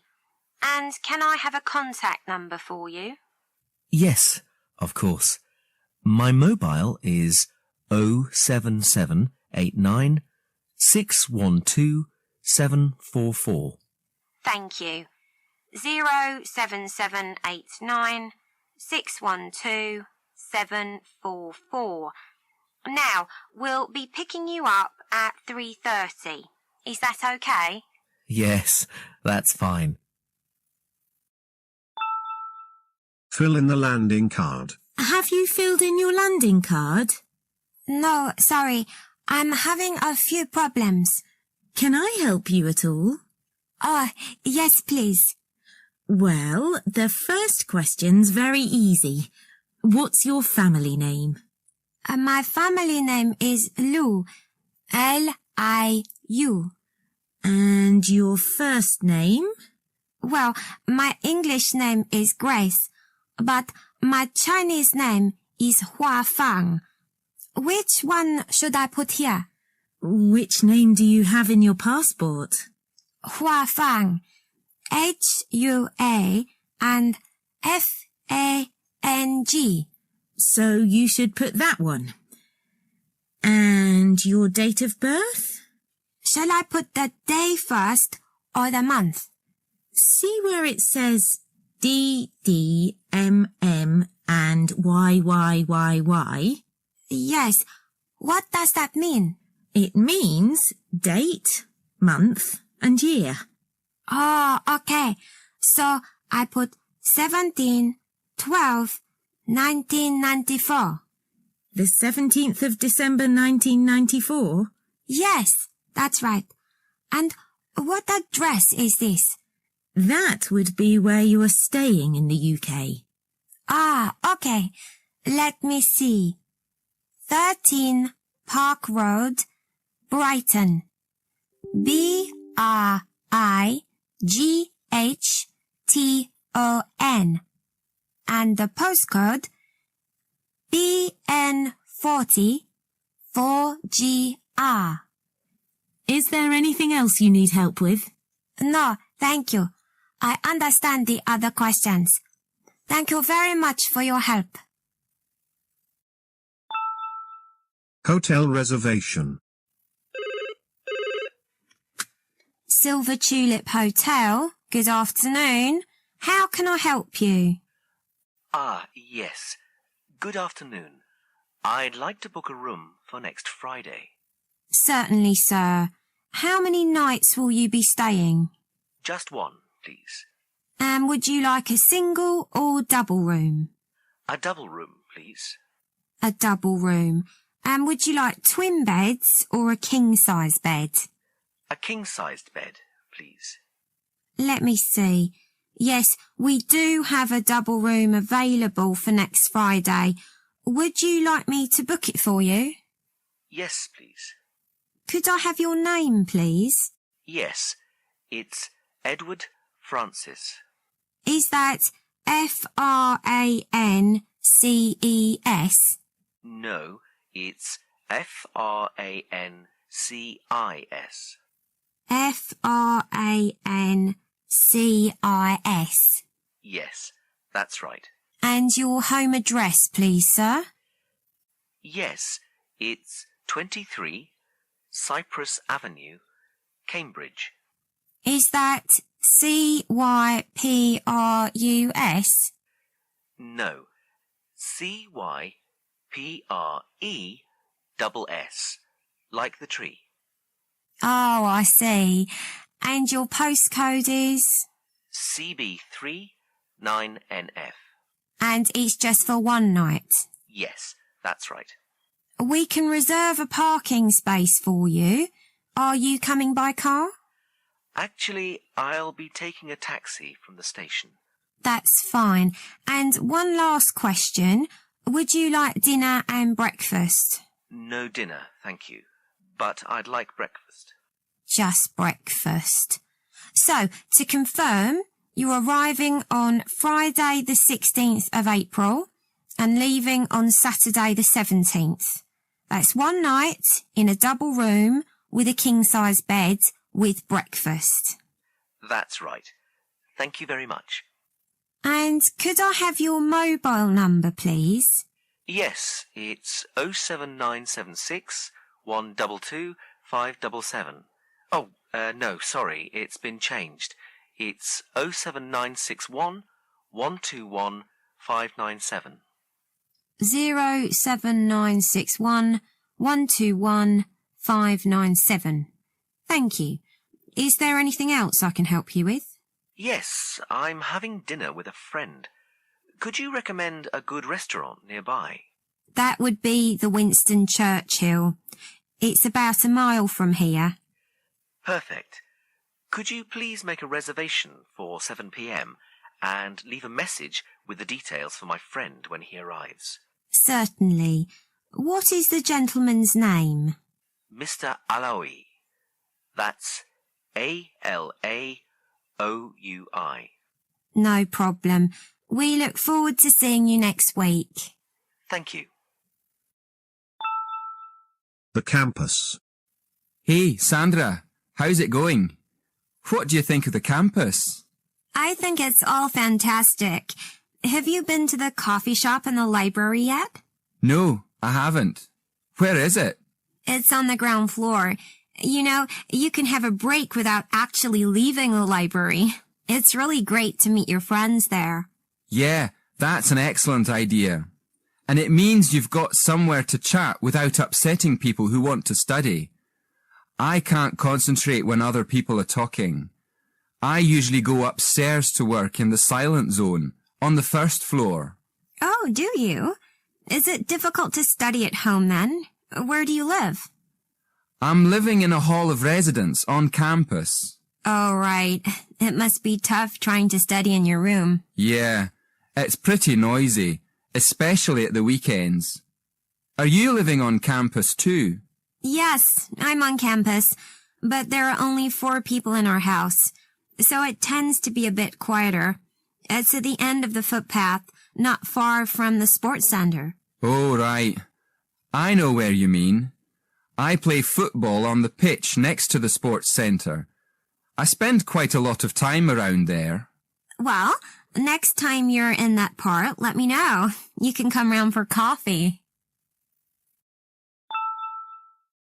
And can I have a contact number for you? Yes, of course. My mobile is 07789 612 744. Thank you. 07789 612 744. Now, we'll be picking you up at 3:30. Is that okay? Yes, that's fine. Fill in the landing card. Have you filled in your landing card? No, sorry. I'm having a few problems. Can I help you at all? Oh, yes, please. Well, the first question's very easy. What's your family name? My family name is Liu. L-I-U. And your first name? Well, my English name is Grace, but my Chinese name is Hua Fang. Which one should I put here? Which name do you have in your passport? Hua Fang. H-U-A and F-A-N-G. So you should put that one. And your date of birth? Shall I put the day first or the month? See where it says D, D, M, M and Y, Y, Y, Y? Yes. What does that mean? It means date, month and year. Oh, okay. So I put 17, 12, 1994. The 17th of December 1994? Yes, that's right. And what address is this? That would be where you are staying in the UK. Ah, okay. Let me see. 13 Park Road, Brighton. BRIGHTON. And the postcode BN40 4GR. Is there anything else you need help with? No, thank you. I understand the other questions. Thank you very much for your help. Hotel reservation. Silver Tulip Hotel, good afternoon. How can I help you? Ah, yes. Good afternoon. I'd like to book a room for next Friday. Certainly, sir. How many nights will you be staying? Just one, please. And would you like a single or double room? A double room, please. A double room. And would you like twin beds or a king-size bed? A king-sized bed, please. Let me see. Yes, we do have a double room available for next Friday. Would you like me to book it for you? Yes, please. Could I have your name, please? Yes, it's Edward Francis. Is that Frances? No, it's Francis. Francis. Yes, that's right. And your home address, please, sir? Yes, it's 23 Cypress Avenue, Cambridge. Is that CYPRUS? No, CYPRESS, like the tree. Oh, I see. And your postcode is? CB3 9NF. And it's just for one night? Yes, that's right. We can reserve a parking space for you. Are you coming by car? Actually, I'll be taking a taxi from the station. That's fine. And one last question. Would you like dinner and breakfast? No dinner, thank you. But I'd like breakfast. Just breakfast. So, to confirm, you're arriving on Friday the 16th of April and leaving on Saturday the 17th. That's one night in a double room with a king-size bed with breakfast. That's right. Thank you very much. And could I have your mobile number, please? Yes, it's 07976 122 577. Oh, no, sorry, it's been changed. It's 07961 121 597. 07961 121 597. Thank you. Is there anything else I can help you with? Yes, I'm having dinner with a friend. Could you recommend a good restaurant nearby? That would be the Winston Churchill. It's about a mile from here. Perfect. Could you please make a reservation for 7 p.m. and leave a message with the details for my friend when he arrives? Certainly. What is the gentleman's name? Mr. Alaoui. That's Alaoui. No problem. We look forward to seeing you next week. Thank you. The campus. Hey, Sandra, how's it going? What do you think of the campus? I think it's all fantastic. Have you been to the coffee shop and the library yet? No, I haven't. Where is it? It's on the ground floor. You know, you can have a break without actually leaving the library. It's really great to meet your friends there. Yeah, that's an excellent idea. And it means you've got somewhere to chat without upsetting people who want to study. I can't concentrate when other people are talking. I usually go upstairs to work in the silent zone, on the first floor. Oh, do you? Is it difficult to study at home then? Where do you live? I'm living in a hall of residence on campus. Oh, right. It must be tough trying to study in your room. Yeah, it's pretty noisy, especially at the weekends. Are you living on campus too? Yes, I'm on campus, but there are only 4 people in our house, so it tends to be a bit quieter. It's at the end of the footpath, not far from the sports center. Oh, right. I know where you mean. I play football on the pitch next to the sports centre. I spend quite a lot of time around there. Well, next time you're in that part, let me know. You can come round for coffee.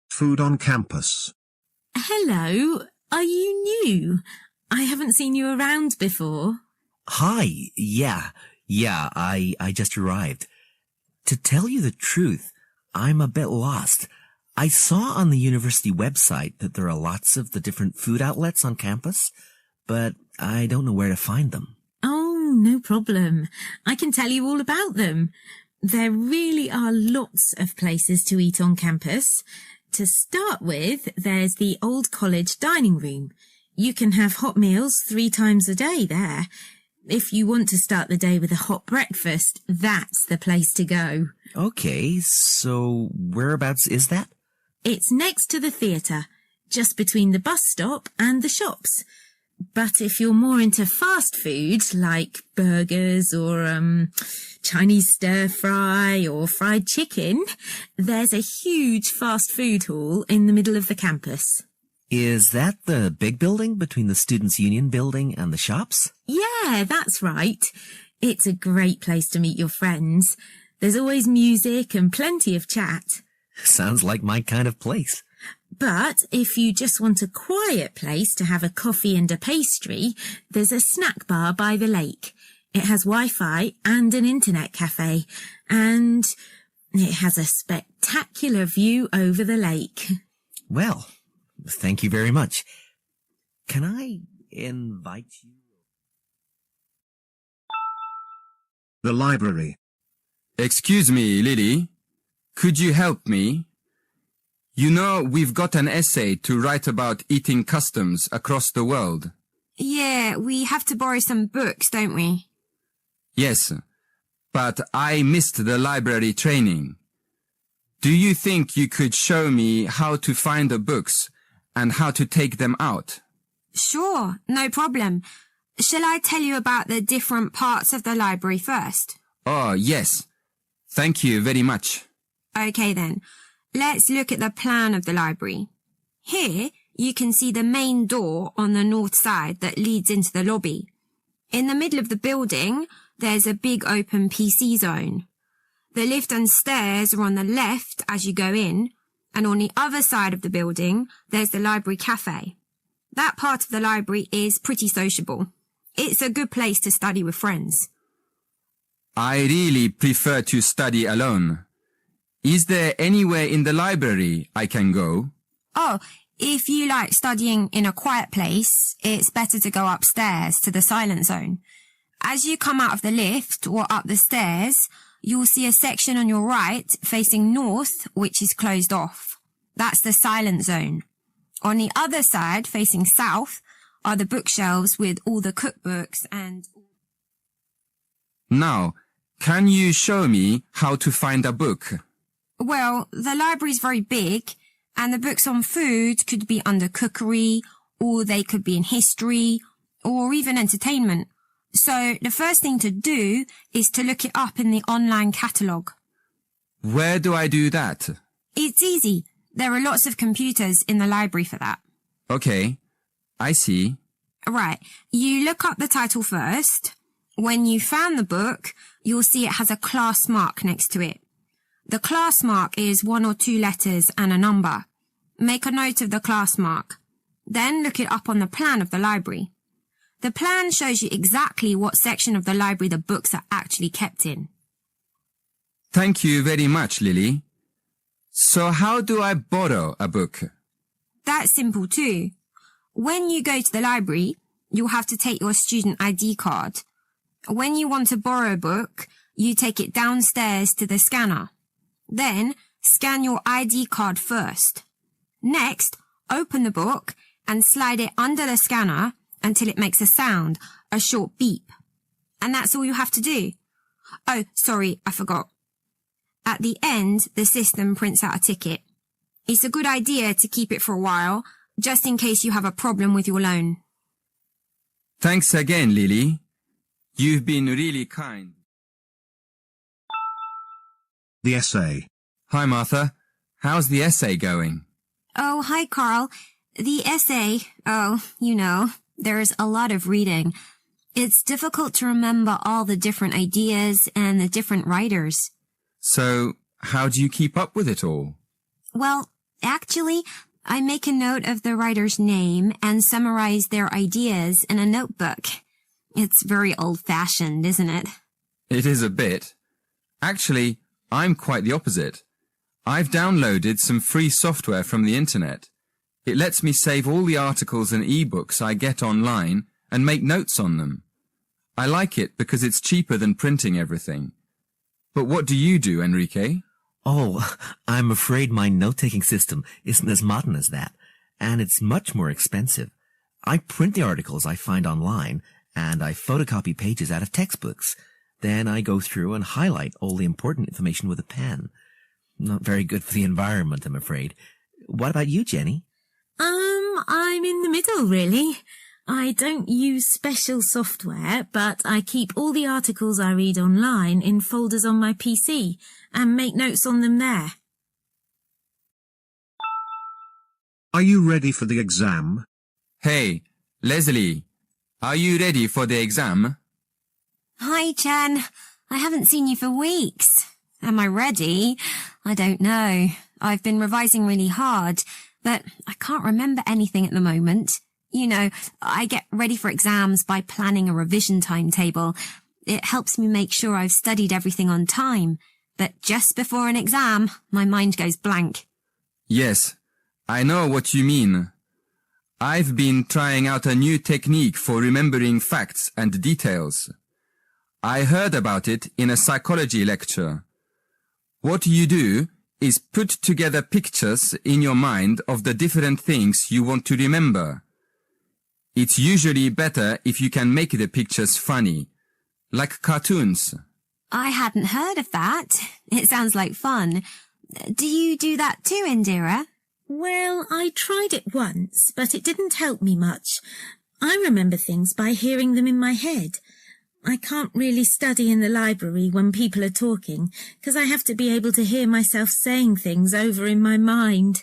Food on campus. Hello, are you new? I haven't seen you around before. Hi, yeah, I just arrived. To tell you the truth, I'm a bit lost. I saw on the university website that there are lots of the different food outlets on campus, but I don't know where to find them. Oh, no problem. I can tell you all about them. There really are lots of places to eat on campus. To start with, there's the old college dining room. You can have hot meals 3 times a day there. If you want to start the day with a hot breakfast, that's the place to go. Okay, so whereabouts is that? It's next to the theatre, just between the bus stop and the shops. But if you're more into fast food, like burgers or Chinese stir-fry or fried chicken, there's a huge fast food hall in the middle of the campus. Is that the big building between the Students' Union building and the shops? Yeah, that's right. It's a great place to meet your friends. There's always music and plenty of chat. Sounds like my kind of place. But if you just want a quiet place to have a coffee and a pastry, there's a snack bar by the lake. It has Wi-Fi and an internet cafe, and it has a spectacular view over the lake. Well, thank you very much. Can I invite you? The library. Excuse me, Lily. Could you help me? You know, we've got an essay to write about eating customs across the world. Yeah, we have to borrow some books, don't we? Yes, but I missed the library training. Do you think you could show me how to find the books and how to take them out? Sure, no problem. Shall I tell you about the different parts of the library first? Oh, yes. Thank you very much. Okay then, let's look at the plan of the library. Here, you can see the main door on the north side that leads into the lobby. In the middle of the building, there's a big open PC zone. The lift and stairs are on the left as you go in, and on the other side of the building, there's the library cafe. That part of the library is pretty sociable. It's a good place to study with friends. I really prefer to study alone. Is there anywhere in the library I can go? Oh, if you like studying in a quiet place, it's better to go upstairs to the silent zone. As you come out of the lift or up the stairs, you'll see a section on your right facing north, which is closed off. That's the silent zone. On the other side, facing south, are the bookshelves with all the cookbooks and... Now, can you show me how to find a book? Well, the library's very big, and the books on food could be under cookery, or they could be in history, or even entertainment. So the first thing to do is to look it up in the online catalogue. Where do I do that? It's easy. There are lots of computers in the library for that. Okay, I see. Right, you look up the title first. When you found the book, you'll see it has a class mark next to it. The class mark is 1 or 2 letters and a number. Make a note of the class mark. Then look it up on the plan of the library. The plan shows you exactly what section of the library the books are actually kept in. Thank you very much, Lily. So how do I borrow a book? That's simple too. When you go to the library, you'll have to take your student ID card. When you want to borrow a book, you take it downstairs to the scanner. Then, scan your ID card first. Next, open the book and slide it under the scanner until it makes a sound, a short beep. And that's all you have to do. Oh, sorry, I forgot. At the end, the system prints out a ticket. It's a good idea to keep it for a while, just in case you have a problem with your loan. Thanks again, Lily. You've been really kind. The essay. Hi, Martha. How's the essay going? Oh, hi, Carl. The essay, there's a lot of reading. It's difficult to remember all the different ideas and the different writers. So, how do you keep up with it all? Well, actually, I make a note of the writer's name and summarize their ideas in a notebook. It's very old-fashioned, isn't it? It is a bit. Actually, I'm quite the opposite. I've downloaded some free software from the internet. It lets me save all the articles and e-books I get online and make notes on them. I like it because it's cheaper than printing everything. But what do you do, Enrique? Oh, I'm afraid my note-taking system isn't as modern as that, and it's much more expensive. I print the articles I find online, and I photocopy pages out of textbooks. Then I go through and highlight all the important information with a pen. Not very good for the environment, I'm afraid. What about you, Jenny? I'm in the middle, really. I don't use special software, but I keep all the articles I read online in folders on my PC and make notes on them there. Are you ready for the exam? Hey, Leslie, are you ready for the exam? Hi, Chen. I haven't seen you for weeks. Am I ready? I don't know. I've been revising really hard, but I can't remember anything at the moment. You know, I get ready for exams by planning a revision timetable. It helps me make sure I've studied everything on time. But just before an exam, my mind goes blank. Yes, I know what you mean. I've been trying out a new technique for remembering facts and details. I heard about it in a psychology lecture. What you do is put together pictures in your mind of the different things you want to remember. It's usually better if you can make the pictures funny, like cartoons. I hadn't heard of that. It sounds like fun. Do you do that too, Indira? Well, I tried it once, but it didn't help me much. I remember things by hearing them in my head. I can't really study in the library when people are talking, because I have to be able to hear myself saying things over in my mind.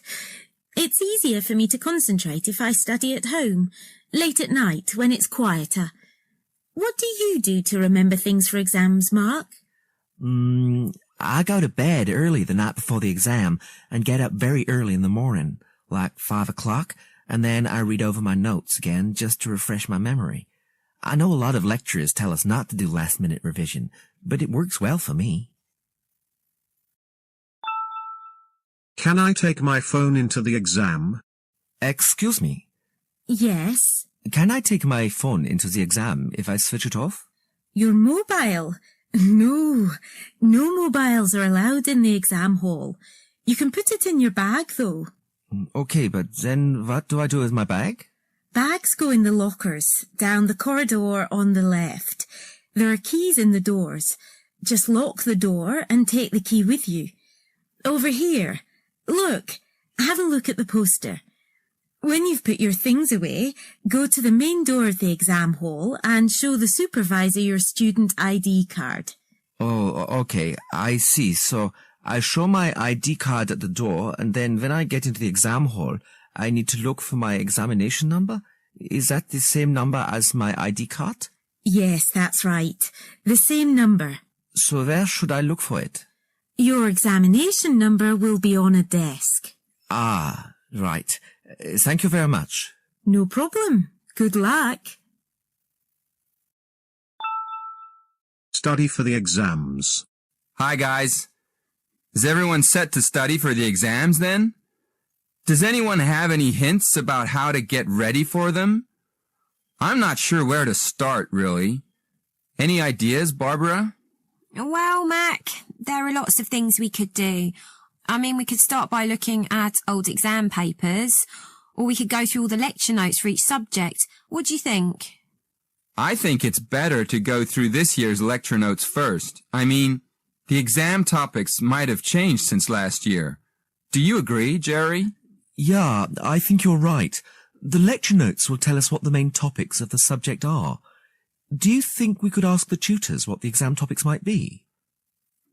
It's easier for me to concentrate if I study at home, late at night when it's quieter. What do you do to remember things for exams, Mark? I go to bed early the night before the exam and get up very early in the morning, like 5 o'clock, and then I read over my notes again just to refresh my memory. I know a lot of lecturers tell us not to do last-minute revision, but it works well for me. Can I take my phone into the exam? Excuse me. Yes. Can I take my phone into the exam if I switch it off? Your mobile? No mobiles are allowed in the exam hall. You can put it in your bag, though. Okay, but then what do I do with my bag? Bags go in the lockers, down the corridor on the left. There are keys in the doors. Just lock the door and take the key with you. Over here. Look, have a look at the poster. When you've put your things away, go to the main door of the exam hall and show the supervisor your student ID card. Oh, okay, I see. So I show my ID card at the door, and then when I get into the exam hall, I need to look for my examination number? Is that the same number as my ID card? Yes, that's right. The same number. So where should I look for it? Your examination number will be on a desk. Ah, right. Thank you very much. No problem. Good luck. study for the exams. Hi, guys. Is everyone set to study for the exams then? Does anyone have any hints about how to get ready for them? I'm not sure where to start, really. Any ideas, Barbara? Well, Mac, there are lots of things we could do. I mean, we could start by looking at old exam papers, or we could go through all the lecture notes for each subject. What do you think? I think it's better to go through this year's lecture notes first. I mean, the exam topics might have changed since last year. Do you agree, Jerry? Yeah, I think you're right. The lecture notes will tell us what the main topics of the subject are. Do you think we could ask the tutors what the exam topics might be?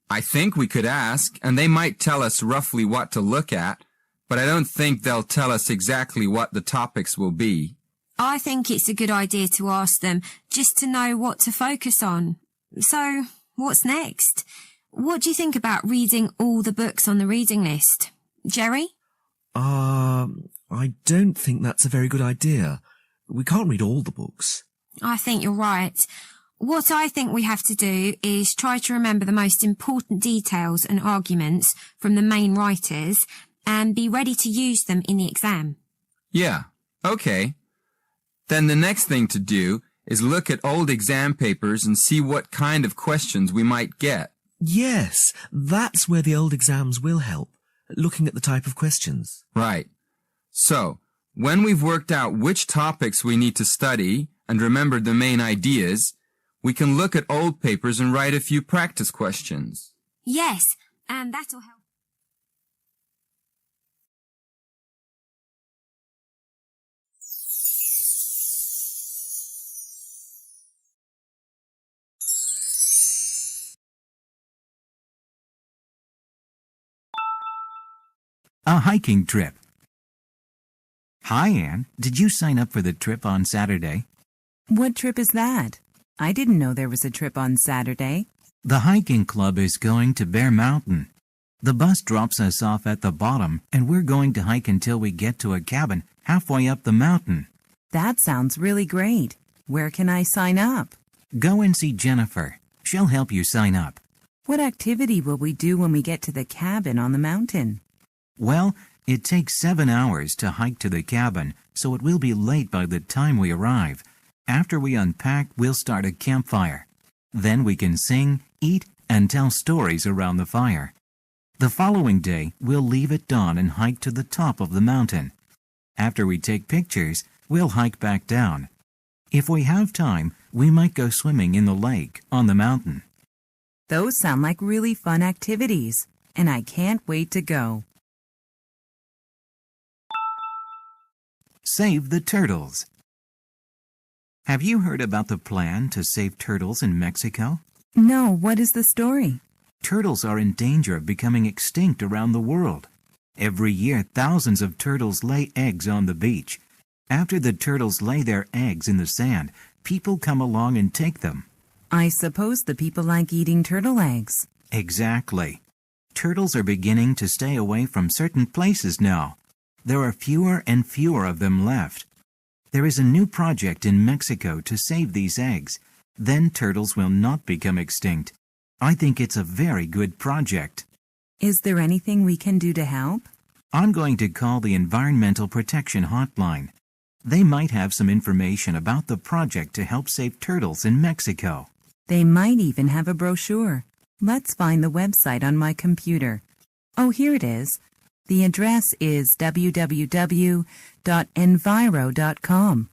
I think we could ask, and they might tell us roughly what to look at, but I don't think they'll tell us exactly what the topics will be. I think it's a good idea to ask them, just to know what to focus on. So, what's next? What do you think about reading all the books on the reading list? Jerry? I don't think that's a very good idea. We can't read all the books. I think you're right. What I think we have to do is try to remember the most important details and arguments from the main writers and be ready to use them in the exam. Yeah, okay. Then the next thing to do is look at old exam papers and see what kind of questions we might get. Yes, that's where the old exams will help, looking at the type of questions. Right. So, when we've worked out which topics we need to study and remembered the main ideas, we can look at old papers and write a few practice questions. Yes, and that'll help. A hiking trip. Hi, Anne. Did you sign up for the trip on Saturday? What trip is that? I didn't know there was a trip on Saturday. The hiking club is going to Bear Mountain. The bus drops us off at the bottom, and we're going to hike until we get to a cabin halfway up the mountain. That sounds really great. Where can I sign up? Go and see Jennifer. She'll help you sign up. What activity will we do when we get to the cabin on the mountain? Well, it takes 7 hours to hike to the cabin, so it will be late by the time we arrive. After we unpack, we'll start a campfire. Then we can sing, eat, and tell stories around the fire. The following day, we'll leave at dawn and hike to the top of the mountain. After we take pictures, we'll hike back down. If we have time, we might go swimming in the lake on the mountain. Those sound like really fun activities, and I can't wait to go. Save the turtles. Have you heard about the plan to save turtles in Mexico? No, what is the story? Turtles are in danger of becoming extinct around the world. Every year, thousands of turtles lay eggs on the beach. After the turtles lay their eggs in the sand, people come along and take them. I suppose the people like eating turtle eggs. Exactly. Turtles are beginning to stay away from certain places now. There are fewer and fewer of them left. There is a new project in Mexico to save these eggs. Then turtles will not become extinct. I think it's a very good project. Is there anything we can do to help? I'm going to call the Environmental Protection Hotline. They might have some information about the project to help save turtles in Mexico. They might even have a brochure. Let's find the website on my computer. Oh, here it is. The address is www.enviro.com.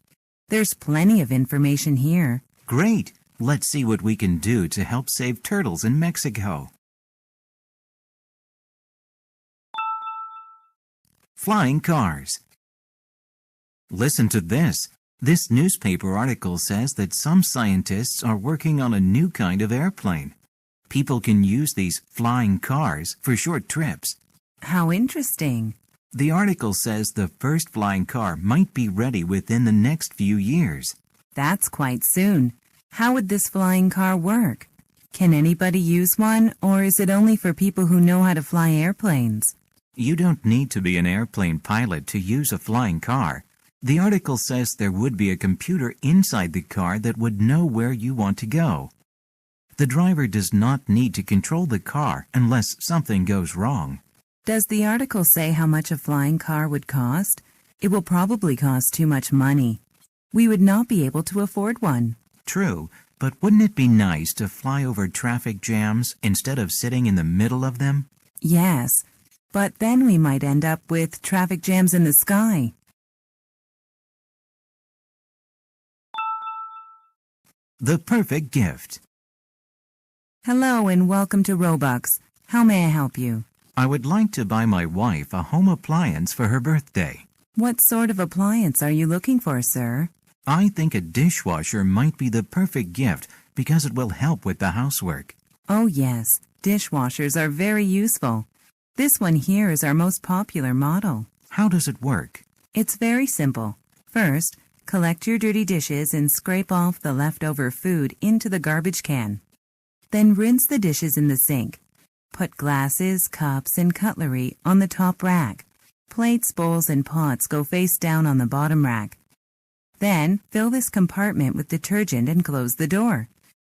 There's plenty of information here. Great! Let's see what we can do to help save turtles in Mexico. Flying cars. Listen to this. This newspaper article says that some scientists are working on a new kind of airplane. People can use these flying cars for short trips. How interesting. The article says the first flying car might be ready within the next few years. That's quite soon. How would this flying car work? Can anybody use one, or is it only for people who know how to fly airplanes? You don't need to be an airplane pilot to use a flying car. The article says there would be a computer inside the car that would know where you want to go. The driver does not need to control the car unless something goes wrong. Does the article say how much a flying car would cost? It will probably cost too much money. We would not be able to afford one. True, but wouldn't it be nice to fly over traffic jams instead of sitting in the middle of them? Yes, but then we might end up with traffic jams in the sky. The perfect gift. Hello and welcome to Robux. How may I help you? I would like to buy my wife a home appliance for her birthday. What sort of appliance are you looking for, sir? I think a dishwasher might be the perfect gift because it will help with the housework. Oh yes, dishwashers are very useful. This one here is our most popular model. How does it work? It's very simple. First, collect your dirty dishes and scrape off the leftover food into the garbage can. Then rinse the dishes in the sink. Put glasses, cups, and cutlery on the top rack. Plates, bowls, and pots go face down on the bottom rack. Then, fill this compartment with detergent and close the door.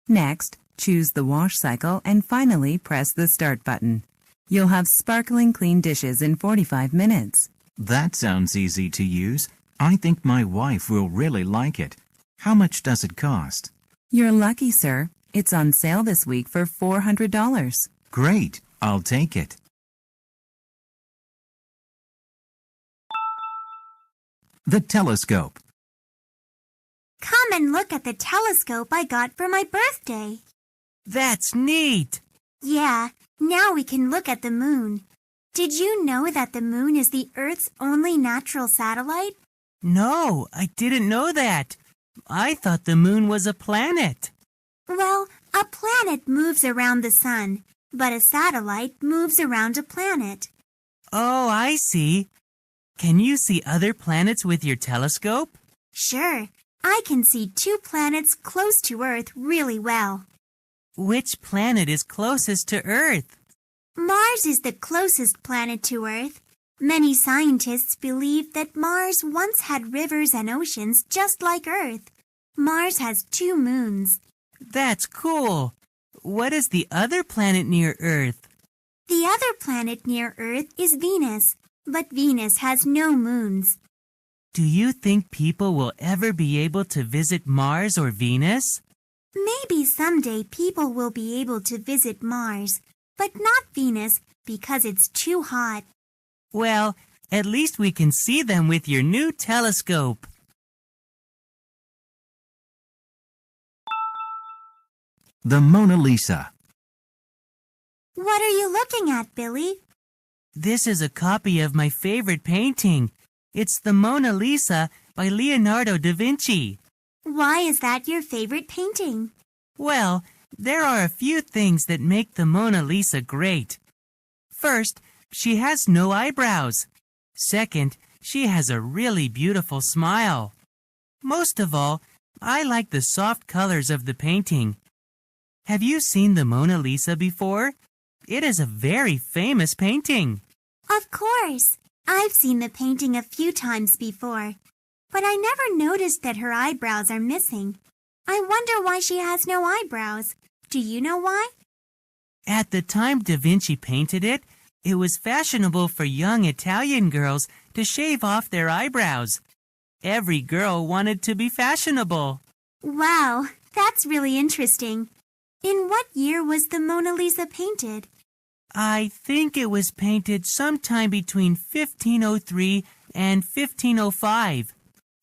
Next, choose the wash cycle and finally press the start button. You'll have sparkling clean dishes in 45 minutes. That sounds easy to use. I think my wife will really like it. How much does it cost? You're lucky, sir. It's on sale this week for $400. Great, I'll take it. The telescope. Come and look at the telescope I got for my birthday. That's neat. Yeah, now we can look at the moon. Did you know that the moon is the Earth's only natural satellite? No, I didn't know that. I thought the moon was a planet. Well, a planet moves around the sun, but a satellite moves around a planet. Oh, I see. Can you see other planets with your telescope? Sure. I can see 2 planets close to Earth really well. Which planet is closest to Earth? Mars is the closest planet to Earth. Many scientists believe that Mars once had rivers and oceans just like Earth. Mars has 2 moons. That's cool. What is the other planet near Earth? The other planet near Earth is Venus, but Venus has no moons. Do you think people will ever be able to visit Mars or Venus? Maybe someday people will be able to visit Mars, but not Venus because it's too hot. Well, at least we can see them with your new telescope. The Mona Lisa. What are you looking at, Billy? This is a copy of my favorite painting. It's the Mona Lisa by Leonardo da Vinci. Why is that your favorite painting? Well, there are a few things that make the Mona Lisa great. First, she has no eyebrows. Second, she has a really beautiful smile. Most of all, I like the soft colors of the painting. Have you seen the Mona Lisa before? It is a very famous painting. Of course. I've seen the painting a few times before, but I never noticed that her eyebrows are missing. I wonder why she has no eyebrows. Do you know why? At the time Da Vinci painted it, it was fashionable for young Italian girls to shave off their eyebrows. Every girl wanted to be fashionable. Wow, that's really interesting. In what year was the Mona Lisa painted? I think it was painted sometime between 1503 and 1505.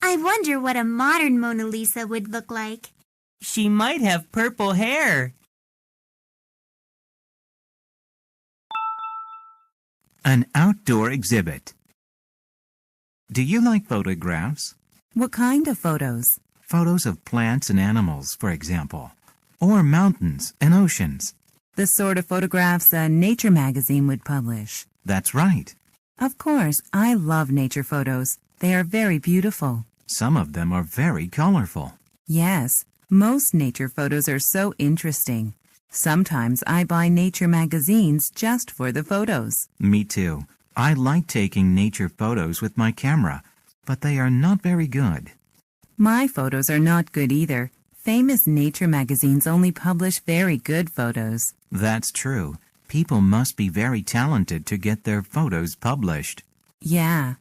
I wonder what a modern Mona Lisa would look like. She might have purple hair. An outdoor exhibit. Do you like photographs? What kind of photos? Photos of plants and animals, for example, or mountains and oceans. The sort of photographs a nature magazine would publish. That's right. Of course, I love nature photos. They are very beautiful. Some of them are very colorful. Yes, most nature photos are so interesting. Sometimes I buy nature magazines just for the photos. Me too. I like taking nature photos with my camera, but they are not very good. My photos are not good either. Famous nature magazines only publish very good photos. That's true. People must be very talented to get their photos published. Yeah.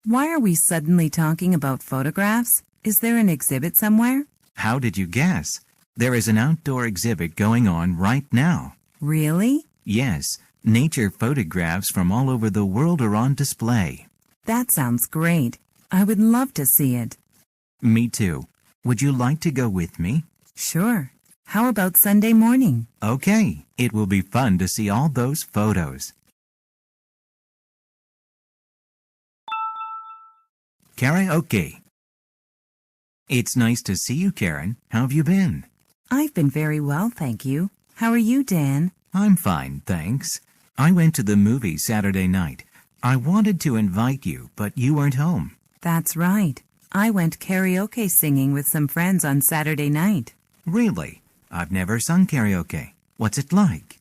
Why are we suddenly talking about photographs? Is there an exhibit somewhere? How did you guess? There is an outdoor exhibit going on right now. Really? Yes, nature photographs from all over the world are on display. That sounds great. I would love to see it. Me too. Would you like to go with me? Sure. How about Sunday morning? Okay, it will be fun to see all those photos. Karaoke. It's nice to see you, Karen. How have you been? I've been very well, thank you. How are you, Dan? I'm fine, thanks. I went to the movie Saturday night. I wanted to invite you, but you weren't home. That's right. I went karaoke singing with some friends on Saturday night. Really? I've never sung karaoke. What's it like?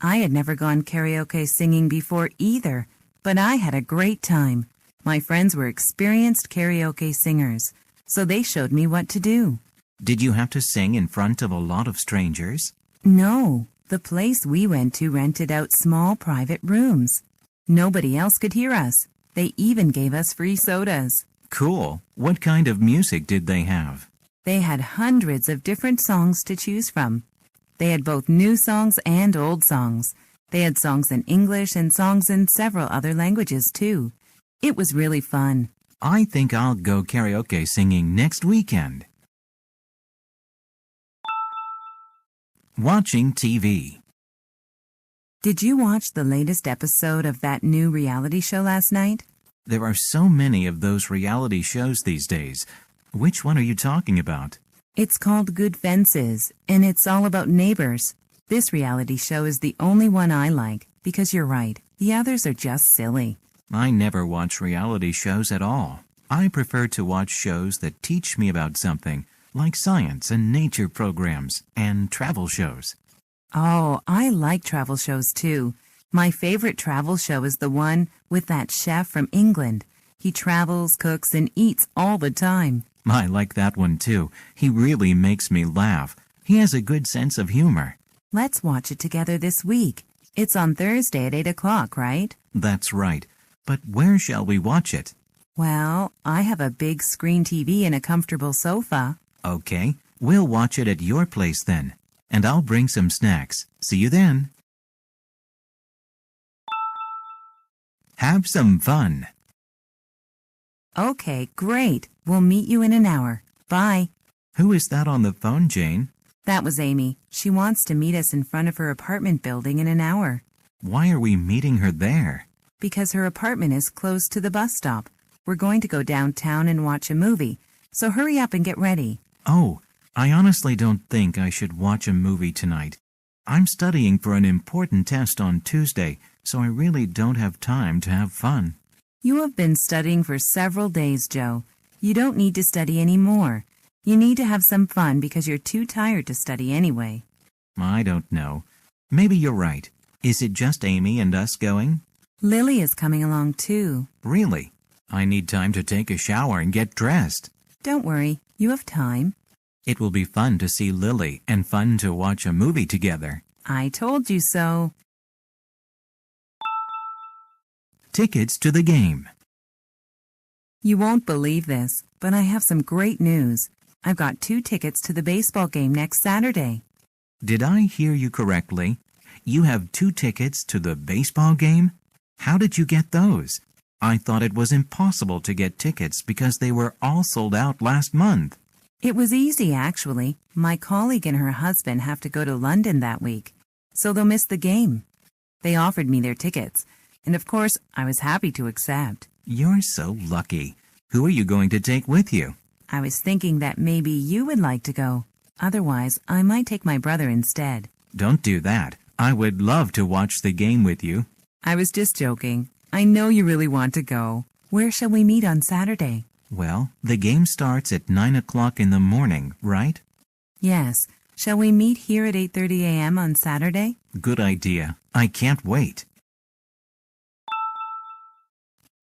I had never gone karaoke singing before either, but I had a great time. My friends were experienced karaoke singers, so they showed me what to do. Did you have to sing in front of a lot of strangers? No, the place we went to rented out small private rooms. Nobody else could hear us. They even gave us free sodas. Cool. What kind of music did they have? They had hundreds of different songs to choose from. They had both new songs and old songs. They had songs in English and songs in several other languages, too. It was really fun. I think I'll go karaoke singing next weekend. Watching TV. Did you watch the latest episode of that new reality show last night? There are so many of those reality shows these days. Which one are you talking about? It's called Good Fences, and it's all about neighbors. This reality show is the only one I like, because you're right, the others are just silly. I never watch reality shows at all. I prefer to watch shows that teach me about something, like science and nature programs and travel shows. Oh, I like travel shows too. My favorite travel show is the one with that chef from England. He travels, cooks, and eats all the time. I like that one too. He really makes me laugh. He has a good sense of humor. Let's watch it together this week. It's on Thursday at 8 o'clock, right? That's right. But where shall we watch it? Well, I have a big screen TV and a comfortable sofa. Okay, we'll watch it at your place then. And I'll bring some snacks. See you then. Have some fun. Okay, great. We'll meet you in an hour. Bye. Who is that on the phone, Jane? That was Amy. She wants to meet us in front of her apartment building in an hour. Why are we meeting her there? Because her apartment is close to the bus stop. We're going to go downtown and watch a movie, so hurry up and get ready. Oh, I honestly don't think I should watch a movie tonight. I'm studying for an important test on Tuesday, so I really don't have time to have fun. You have been studying for several days, Joe. You don't need to study anymore. You need to have some fun because you're too tired to study anyway. I don't know. Maybe you're right. Is it just Amy and us going? Lily is coming along too. Really? I need time to take a shower and get dressed. Don't worry, you have time. It will be fun to see Lily and fun to watch a movie together. I told you so. Tickets to the game. You won't believe this, but I have some great news. I've got 2 tickets to the baseball game next Saturday. Did I hear you correctly? You have 2 tickets to the baseball game? How did you get those? I thought it was impossible to get tickets because they were all sold out last month. It was easy, actually. My colleague and her husband have to go to London that week, so they'll miss the game. They offered me their tickets, and of course, I was happy to accept. You're so lucky. Who are you going to take with you? I was thinking that maybe you would like to go. Otherwise, I might take my brother instead. Don't do that. I would love to watch the game with you. I was just joking. I know you really want to go. Where shall we meet on Saturday? Well, the game starts at 9 o'clock in the morning, right? Yes. Shall we meet here at 8:30 a.m. on Saturday? Good idea. I can't wait.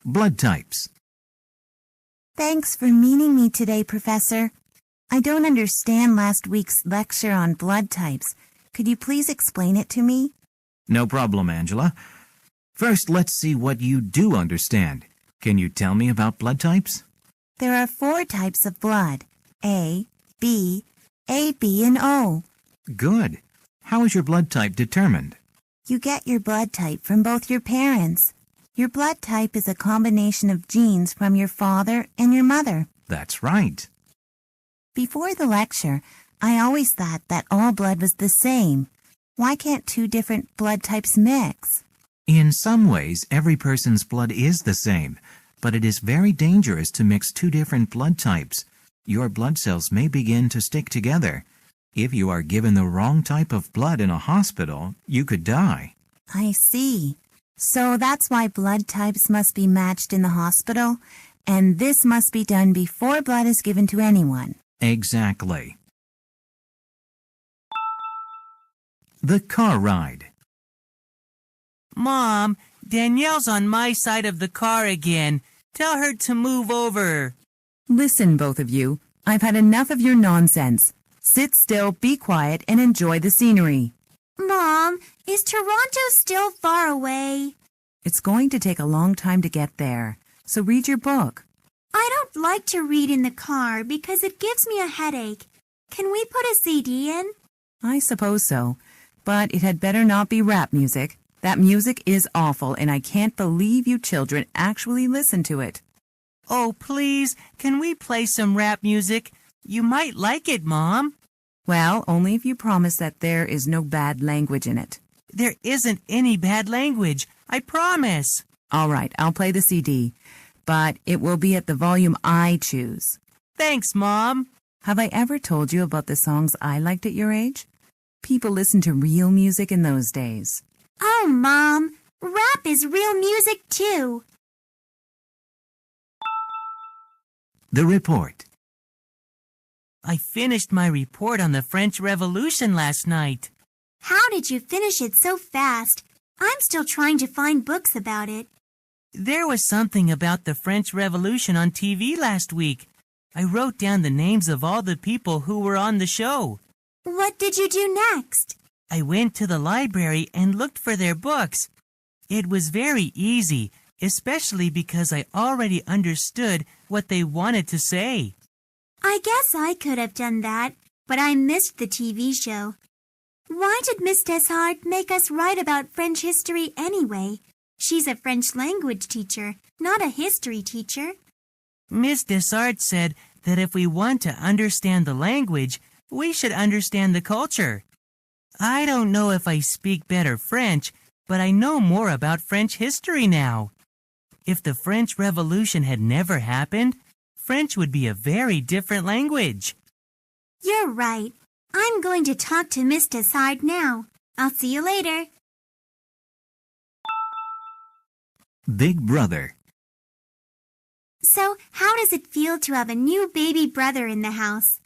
Blood types. Thanks for meeting me today, Professor. I don't understand last week's lecture on blood types. Could you please explain it to me? No problem, Angela. First, let's see what you do understand. Can you tell me about blood types? There are 4 types of blood. A, B, AB, and O. Good. How is your blood type determined? You get your blood type from both your parents. Your blood type is a combination of genes from your father and your mother. That's right. Before the lecture, I always thought that all blood was the same. Why can't 2 different blood types mix? In some ways, every person's blood is the same, but it is very dangerous to mix 2 different blood types. Your blood cells may begin to stick together. If you are given the wrong type of blood in a hospital, you could die. I see. So that's why blood types must be matched in the hospital, and this must be done before blood is given to anyone. Exactly. The car ride. Mom, Danielle's on my side of the car again. Tell her to move over. Listen, both of you. I've had enough of your nonsense. Sit still, be quiet, and enjoy the scenery. Mom, is Toronto still far away? It's going to take a long time to get there, so read your book. I don't like to read in the car because it gives me a headache. Can we put a CD in? I suppose so, but it had better not be rap music. That music is awful, and I can't believe you children actually listen to it. Oh, please, can we play some rap music? You might like it, Mom. Well, only if you promise that there is no bad language in it. There isn't any bad language. I promise. All right, I'll play the CD, but it will be at the volume I choose. Thanks, Mom. Have I ever told you about the songs I liked at your age? People listened to real music in those days. Oh, Mom, rap is real music too. The report. I finished my report on the French Revolution last night. How did you finish it so fast? I'm still trying to find books about it. There was something about the French Revolution on TV last week. I wrote down the names of all the people who were on the show. What did you do next? I went to the library and looked for their books. It was very easy, especially because I already understood what they wanted to say. I guess I could have done that, but I missed the TV show. Why did Miss Deshart make us write about French history anyway? She's a French language teacher, not a history teacher. Miss Deshart said that if we want to understand the language, we should understand the culture. I don't know if I speak better French, but I know more about French history now. If the French Revolution had never happened, French would be a very different language. You're right. I'm going to talk to Miss Deshart now. I'll see you later. Big Brother. So, how does it feel to have a new baby brother in the house?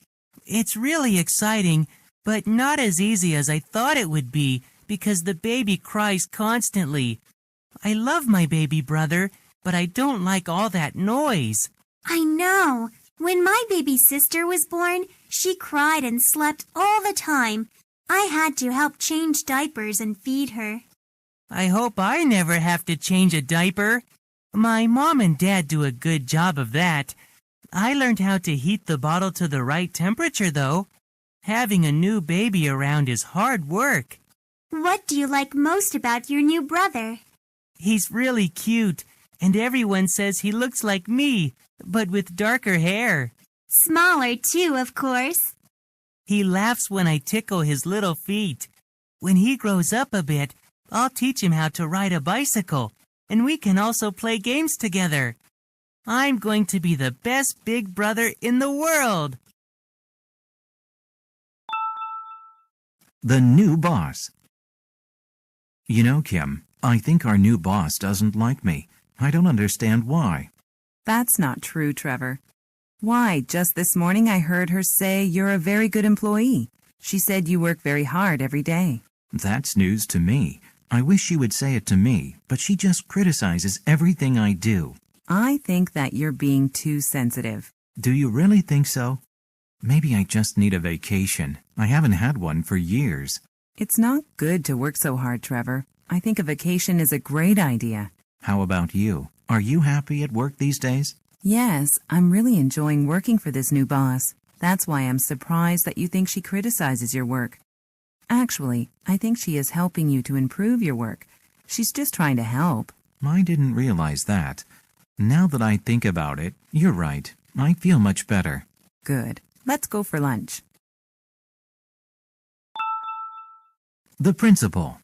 It's really exciting, but not as easy as I thought it would be because the baby cries constantly. I love my baby brother, but I don't like all that noise. I know. When my baby sister was born, she cried and slept all the time. I had to help change diapers and feed her. I hope I never have to change a diaper. My mom and dad do a good job of that. I learned how to heat the bottle to the right temperature, though. Having a new baby around is hard work. What do you like most about your new brother? He's really cute, and everyone says he looks like me, but with darker hair. Smaller, too, of course. He laughs when I tickle his little feet. When he grows up a bit, I'll teach him how to ride a bicycle, and we can also play games together. I'm going to be the best big brother in the world. The new boss. You know, Kim, I think our new boss doesn't like me. I don't understand why. That's not true, Trevor. Why, just this morning I heard her say you're a very good employee. She said you work very hard every day. That's news to me. I wish she would say it to me, but she just criticizes everything I do. I think that you're being too sensitive. Do you really think so? Maybe I just need a vacation. I haven't had one for years. It's not good to work so hard, Trevor. I think a vacation is a great idea. How about you? Are you happy at work these days? Yes, I'm really enjoying working for this new boss. That's why I'm surprised that you think she criticizes your work. Actually, I think she is helping you to improve your work. She's just trying to help. I didn't realize that. Now that I think about it, you're right. I feel much better. Good. Let's go for lunch. The principal.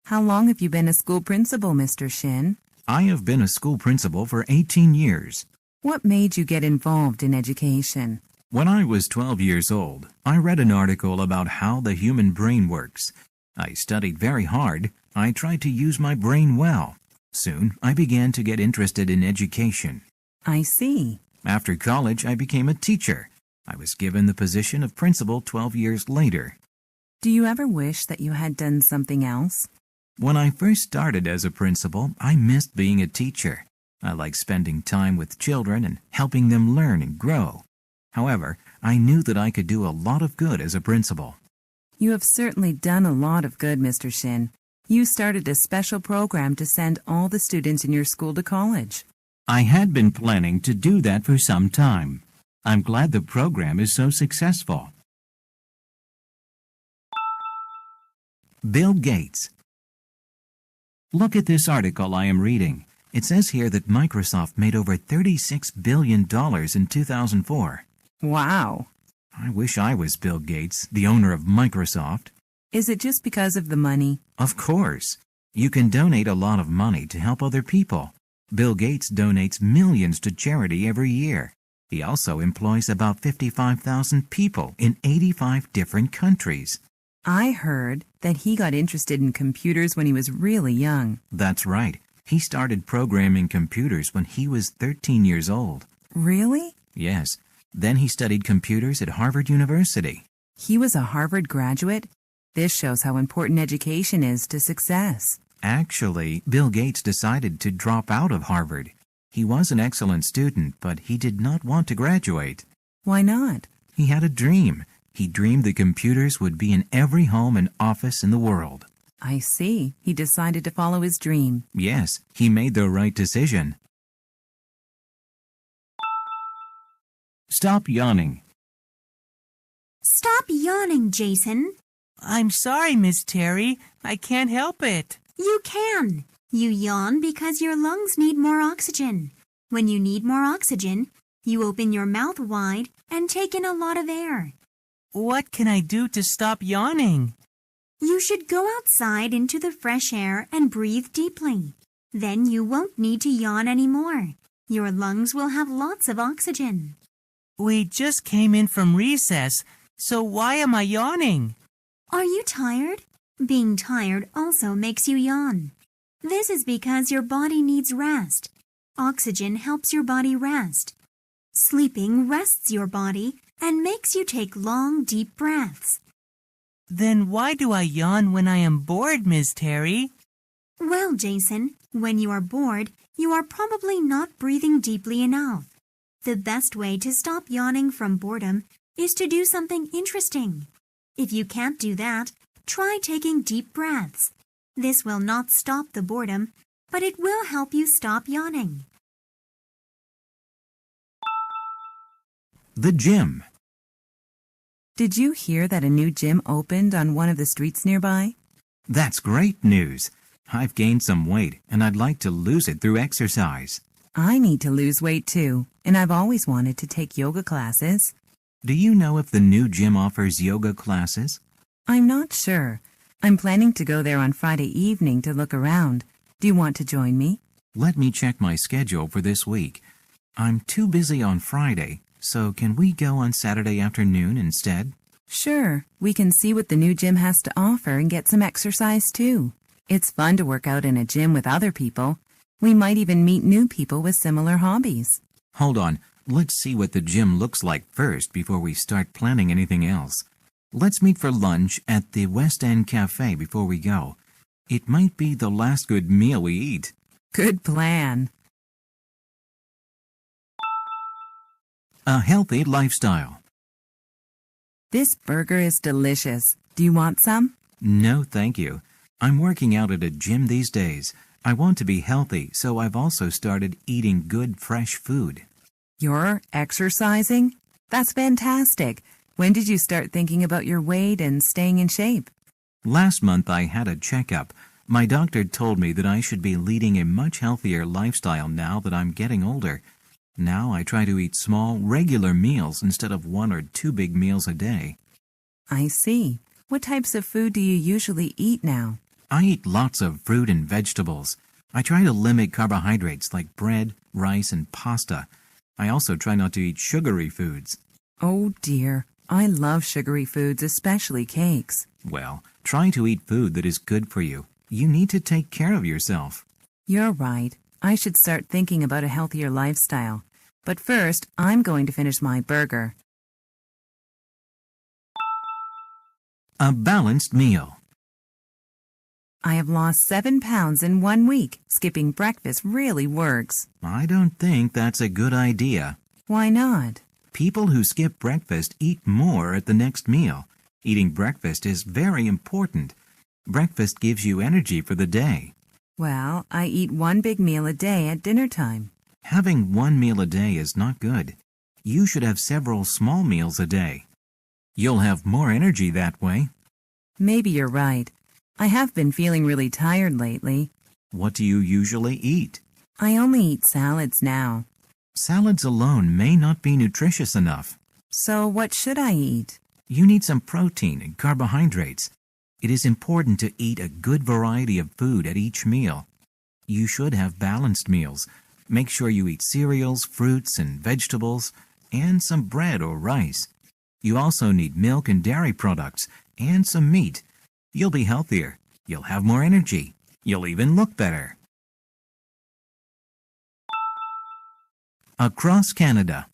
How long have you been a school principal, Mr. Shin? I have been a school principal for 18 years. What made you get involved in education? When I was 12 years old, I read an article about how the human brain works. I studied very hard. I tried to use my brain well. Soon, I began to get interested in education. I see. After college, I became a teacher. I was given the position of principal 12 years later. Do you ever wish that you had done something else? When I first started as a principal, I missed being a teacher. I liked spending time with children and helping them learn and grow. However, I knew that I could do a lot of good as a principal. You have certainly done a lot of good, Mr. Shin. You started a special program to send all the students in your school to college. I had been planning to do that for some time. I'm glad the program is so successful. Bill Gates. Look at this article I am reading. It says here that Microsoft made over $36 billion in 2004. Wow. I wish I was Bill Gates, the owner of Microsoft. Is it just because of the money? Of course. You can donate a lot of money to help other people. Bill Gates donates millions to charity every year. He also employs about 55,000 people in 85 different countries. I heard that he got interested in computers when he was really young. That's right. He started programming computers when he was 13 years old. Really? Yes. Then he studied computers at Harvard University. He was a Harvard graduate? This shows how important education is to success. Actually, Bill Gates decided to drop out of Harvard. He was an excellent student, but he did not want to graduate. Why not? He had a dream. He dreamed the computers would be in every home and office in the world. I see. He decided to follow his dream. Yes, he made the right decision. Stop yawning. Stop yawning, Jason. I'm sorry, Miss Terry. I can't help it. You can. You yawn because your lungs need more oxygen. When you need more oxygen, you open your mouth wide and take in a lot of air. What can I do to stop yawning? You should go outside into the fresh air and breathe deeply. Then you won't need to yawn anymore. Your lungs will have lots of oxygen. We just came in from recess, so why am I yawning? Are you tired? Being tired also makes you yawn. This is because your body needs rest. Oxygen helps your body rest. Sleeping rests your body and makes you take long, deep breaths. Then why do I yawn when I am bored, Miss Terry? Well, Jason, when you are bored, you are probably not breathing deeply enough. The best way to stop yawning from boredom is to do something interesting. If you can't do that, try taking deep breaths. This will not stop the boredom, but it will help you stop yawning. The gym. Did you hear that a new gym opened on one of the streets nearby? That's great news. I've gained some weight, and I'd like to lose it through exercise. I need to lose weight too, and I've always wanted to take yoga classes. Do you know if the new gym offers yoga classes? I'm not sure. I'm planning to go there on Friday evening to look around. Do you want to join me? Let me check my schedule for this week. I'm too busy on Friday, so can we go on Saturday afternoon instead? Sure. We can see what the new gym has to offer and get some exercise too. It's fun to work out in a gym with other people. We might even meet new people with similar hobbies. Hold on. Let's see what the gym looks like first before we start planning anything else. Let's meet for lunch at the West End Cafe before we go. It might be the last good meal we eat. Good plan. A healthy lifestyle. This burger is delicious. Do you want some? No, thank you. I'm working out at a gym these days. I want to be healthy, so I've also started eating good, fresh food. You're exercising? That's fantastic. When did you start thinking about your weight and staying in shape? Last month I had a checkup. My doctor told me that I should be leading a much healthier lifestyle now that I'm getting older. Now I try to eat small, regular meals instead of 1 or 2 big meals a day. I see. What types of food do you usually eat now? I eat lots of fruit and vegetables. I try to limit carbohydrates like bread, rice, and pasta. I also try not to eat sugary foods. Oh dear, I love sugary foods, especially cakes. Well, try to eat food that is good for you. You need to take care of yourself. You're right. I should start thinking about a healthier lifestyle. But first, I'm going to finish my burger. A balanced meal. I have lost 7 pounds in 1 week. Skipping breakfast really works. I don't think that's a good idea. Why not? People who skip breakfast eat more at the next meal. Eating breakfast is very important. Breakfast gives you energy for the day. Well, I eat 1 big meal a day at dinner time. Having 1 meal a day is not good. You should have several small meals a day. You'll have more energy that way. Maybe you're right. I have been feeling really tired lately. What do you usually eat? I only eat salads now. Salads alone may not be nutritious enough. So what should I eat? You need some protein and carbohydrates. It is important to eat a good variety of food at each meal. You should have balanced meals. Make sure you eat cereals, fruits, and vegetables, and some bread or rice. You also need milk and dairy products, and some meat. You'll be healthier. You'll have more energy. You'll even look better. Across Canada.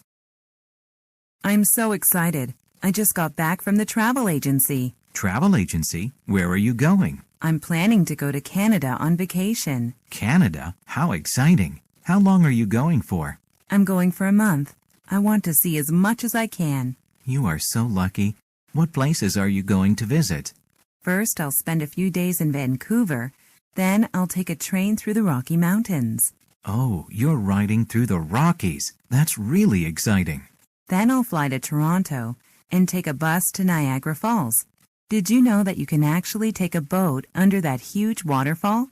I'm so excited. I just got back from the travel agency. Travel agency? Where are you going? I'm planning to go to Canada on vacation. Canada? How exciting. How long are you going for? I'm going for a month. I want to see as much as I can. You are so lucky. What places are you going to visit? First, I'll spend a few days in Vancouver. Then I'll take a train through the Rocky Mountains. Oh, you're riding through the Rockies. That's really exciting. Then I'll fly to Toronto and take a bus to Niagara Falls. Did you know that you can actually take a boat under that huge waterfall?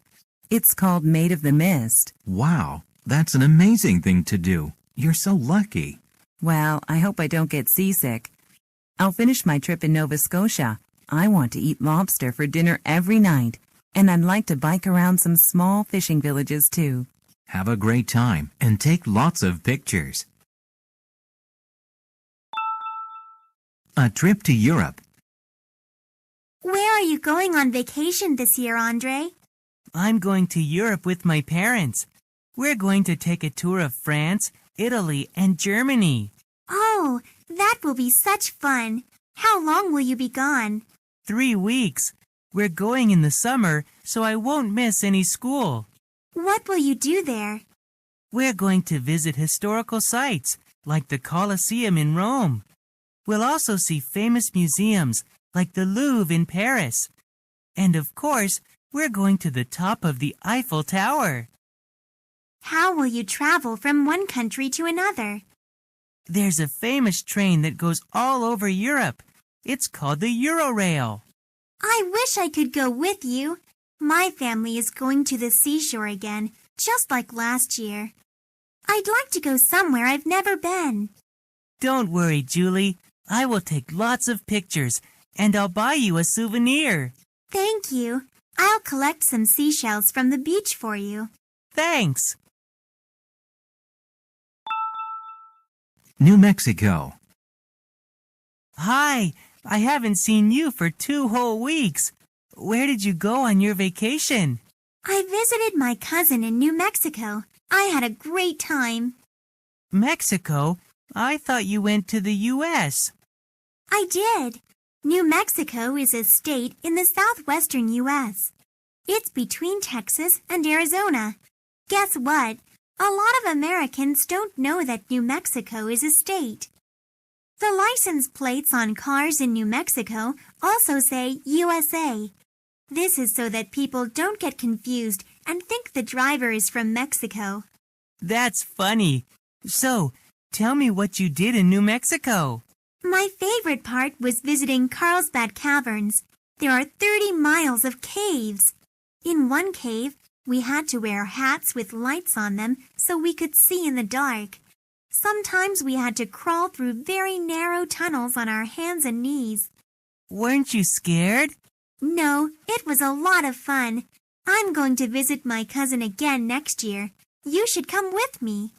It's called Maid of the Mist. Wow, that's an amazing thing to do. You're so lucky. Well, I hope I don't get seasick. I'll finish my trip in Nova Scotia. I want to eat lobster for dinner every night, and I'd like to bike around some small fishing villages too. Have a great time and take lots of pictures. A trip to Europe. Where are you going on vacation this year, Andre? I'm going to Europe with my parents. We're going to take a tour of France, Italy, and Germany. Oh, that will be such fun. How long will you be gone? 3 weeks. We're going in the summer, so I won't miss any school. What will you do there? We're going to visit historical sites, like the Colosseum in Rome. We'll also see famous museums, like the Louvre in Paris. And of course, we're going to the top of the Eiffel Tower. How will you travel from one country to another? There's a famous train that goes all over Europe. It's called the Eurorail. I wish I could go with you. My family is going to the seashore again, just like last year. I'd like to go somewhere I've never been. Don't worry, Julie. I will take lots of pictures, and I'll buy you a souvenir. Thank you. I'll collect some seashells from the beach for you. Thanks. New Mexico. Hi, I haven't seen you for 2 whole weeks. Where did you go on your vacation? I visited my cousin in New Mexico. I had a great time. Mexico? I thought you went to the U.S. I did. New Mexico is a state in the southwestern U.S. It's between Texas and Arizona. Guess what? A lot of Americans don't know that New Mexico is a state. The license plates on cars in New Mexico also say USA. This is so that people don't get confused and think the driver is from Mexico. That's funny. So, tell me what you did in New Mexico. My favorite part was visiting Carlsbad Caverns. There are 30 miles of caves. In one cave, we had to wear hats with lights on them so we could see in the dark. Sometimes we had to crawl through very narrow tunnels on our hands and knees. Weren't you scared? No, it was a lot of fun. I'm going to visit my cousin again next year. You should come with me.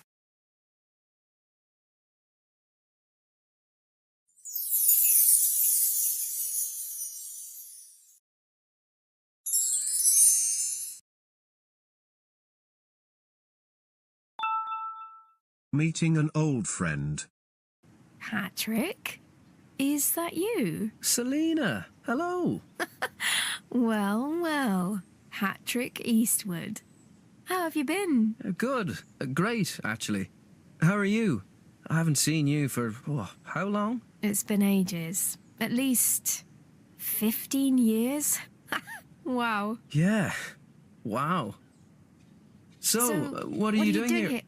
Meeting an old friend. Patrick, is that you? Selena, hello. Well, well, Patrick Eastwood. How have you been? Good. Great, actually. How are you? I haven't seen you for, how long? It's been ages. At least 15 years. Wow. Yeah. Wow. So what are you doing here?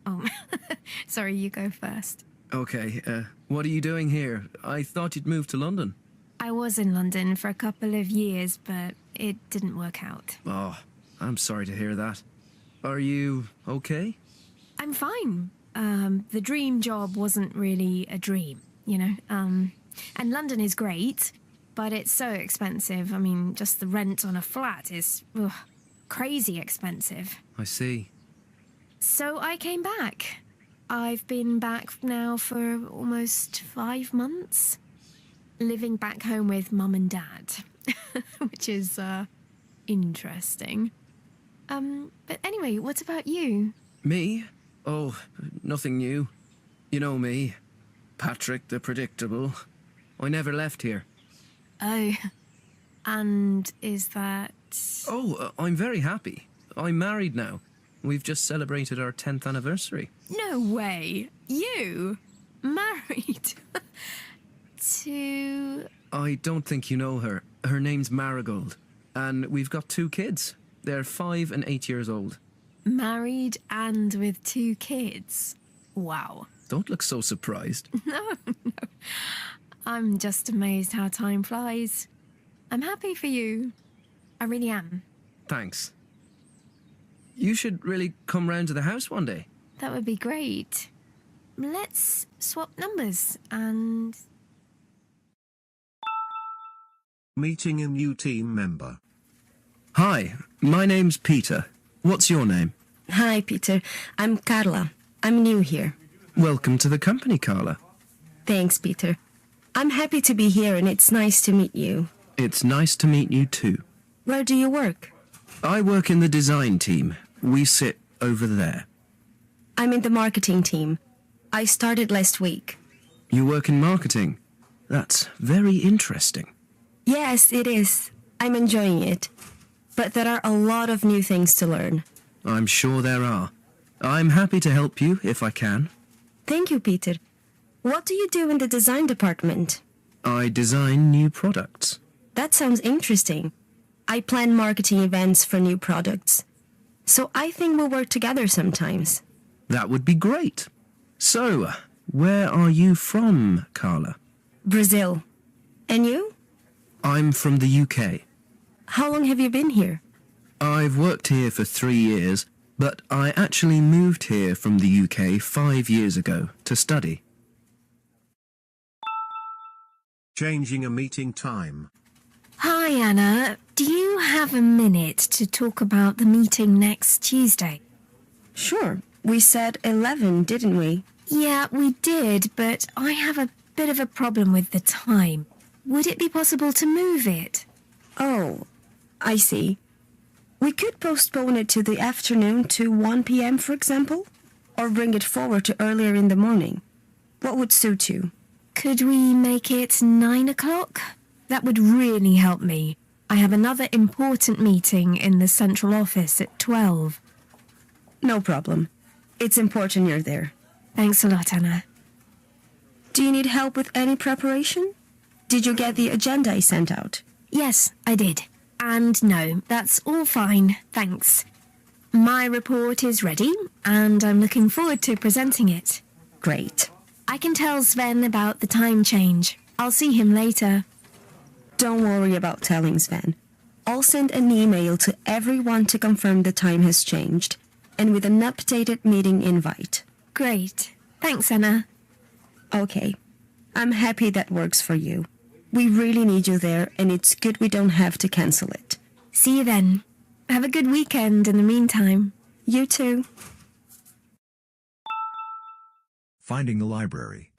Oh, sorry, you go first. Okay, what are you doing here? I thought you'd moved to London. I was in London for a couple of years, but it didn't work out. Oh, I'm sorry to hear that. Are you okay? I'm fine. The dream job wasn't really a dream, you know? And London is great, but it's so expensive. I mean, just the rent on a flat is crazy expensive. I see. So I came back. I've been back now for almost 5 months. Living back home with Mum and Dad, which is interesting. But anyway, what about you? Me? Oh, nothing new. You know me. Patrick the Predictable. I never left here. Oh, and is that... Oh, I'm very happy. I'm married now. We've just celebrated our 10th anniversary. No way! You? Married? To... I don't think you know her. Her name's Marigold. And we've got 2 kids. They're 5 and 8 years old. Married and with 2 kids? Wow. Don't look so surprised. No. I'm just amazed how time flies. I'm happy for you. I really am. Thanks. You should really come round to the house one day. That would be great. Let's swap numbers and... Meeting a new team member. Hi, my name's Peter. What's your name? Hi, Peter. I'm Carla. I'm new here. Welcome to the company, Carla. Thanks, Peter. I'm happy to be here and it's nice to meet you. It's nice to meet you too. Where do you work? I work in the design team. We sit over there. I'm in the marketing team. I started last week. You work in marketing? That's very interesting. Yes, it is. I'm enjoying it. But there are a lot of new things to learn. I'm sure there are. I'm happy to help you if I can. Thank you, Peter. What do you do in the design department? I design new products. That sounds interesting. I plan marketing events for new products. So I think we'll work together sometimes. That would be great. So, where are you from, Carla? Brazil. And you? I'm from the UK. How long have you been here? I've worked here for 3 years, but I actually moved here from the UK 5 years ago to study. Changing a meeting time. Hi, Anna. Do you have a minute to talk about the meeting next Tuesday? Sure. We said 11, didn't we? Yeah, we did, but I have a bit of a problem with the time. Would it be possible to move it? Oh, I see. We could postpone it to the afternoon to 1 p.m., for example, or bring it forward to earlier in the morning. What would suit you? Could we make it 9 o'clock? That would really help me. I have another important meeting in the central office at 12. No problem. It's important you're there. Thanks a lot, Anna. Do you need help with any preparation? Did you get the agenda I sent out? Yes, I did. And no, that's all fine, thanks. My report is ready, and I'm looking forward to presenting it. Great. I can tell Sven about the time change. I'll see him later. Don't worry about telling Sven. I'll send an email to everyone to confirm the time has changed, and with an updated meeting invite. Great. Thanks, Anna. Okay. I'm happy that works for you. We really need you there, and it's good we don't have to cancel it. See you then. Have a good weekend in the meantime. You too. Finding the library.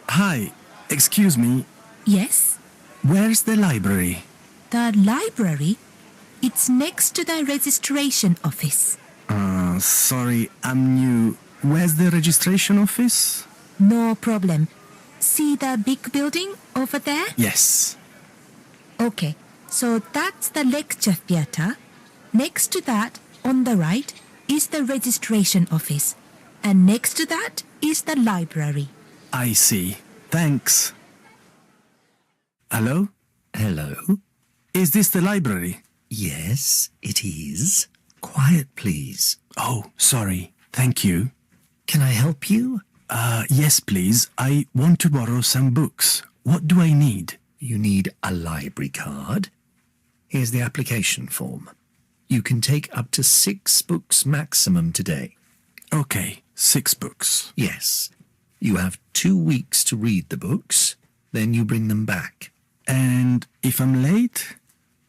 Hi, excuse me. Yes? Where's the library? The library? It's next to the registration office. Sorry, I'm new. Where's the registration office? No problem. See the big building over there? Yes. Okay, so that's the lecture theatre. Next to that, on the right, is the registration office. And next to that is the library. I see. Thanks. Hello? Hello? Is this the library? Yes, it is. Quiet, please. Oh, sorry. Thank you. Can I help you? Yes, please. I want to borrow some books. What do I need? You need a library card. Here's the application form. You can take up to 6 books maximum today. Okay, 6 books. Yes. You have 2 weeks to read the books, then you bring them back. And if I'm late?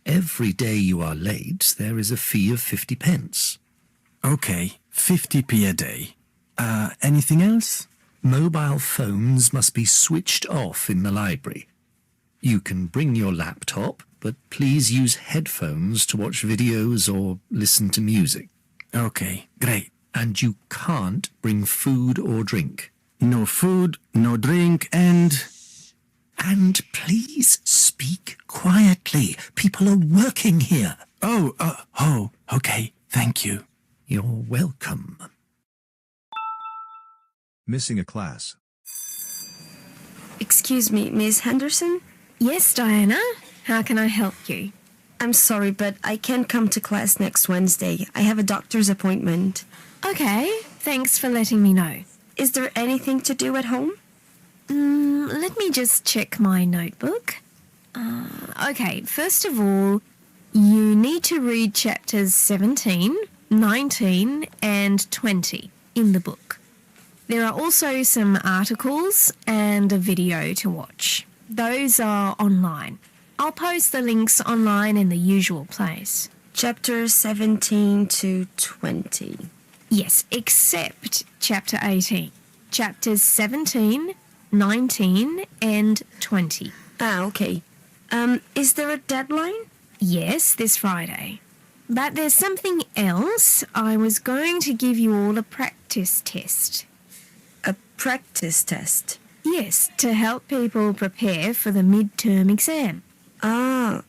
Every day you are late, there is a fee of 50 pence. Okay, 50p a day. Anything else? Mobile phones must be switched off in the library. You can bring your laptop, but please use headphones to watch videos or listen to music. Okay, great. And you can't bring food or drink. No food, no drink, and... And please speak quietly. People are working here. Oh, okay. Thank you. You're welcome. Missing a class. Excuse me, Miss Henderson? Yes, Diana. How can I help you? I'm sorry, but I can't come to class next Wednesday. I have a doctor's appointment. Okay, thanks for letting me know. Is there anything to do at home? Let me just check my notebook. Okay, first of all, you need to read chapters 17, 19, and 20 in the book. There are also some articles and a video to watch. Those are online. I'll post the links online in the usual place. Chapter 17 to 20. Yes, except chapter 18. Chapters 17, 19, and 20. Okay. Is there a deadline? Yes, this Friday. But there's something else. I was going to give you all a practice test. A practice test? Yes, to help people prepare for the midterm exam. Ah,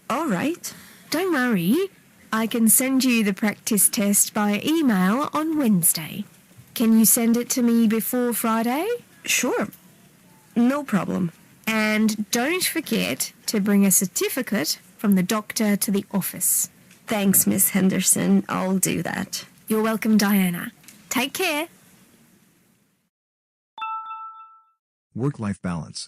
all right. Don't worry. I can send you the practice test by email on Wednesday. Can you send it to me before Friday? Sure. No problem. And don't forget to bring a certificate from the doctor to the office. Thanks, Miss Henderson. I'll do that. You're welcome, Diana. Take care. Work-life balance.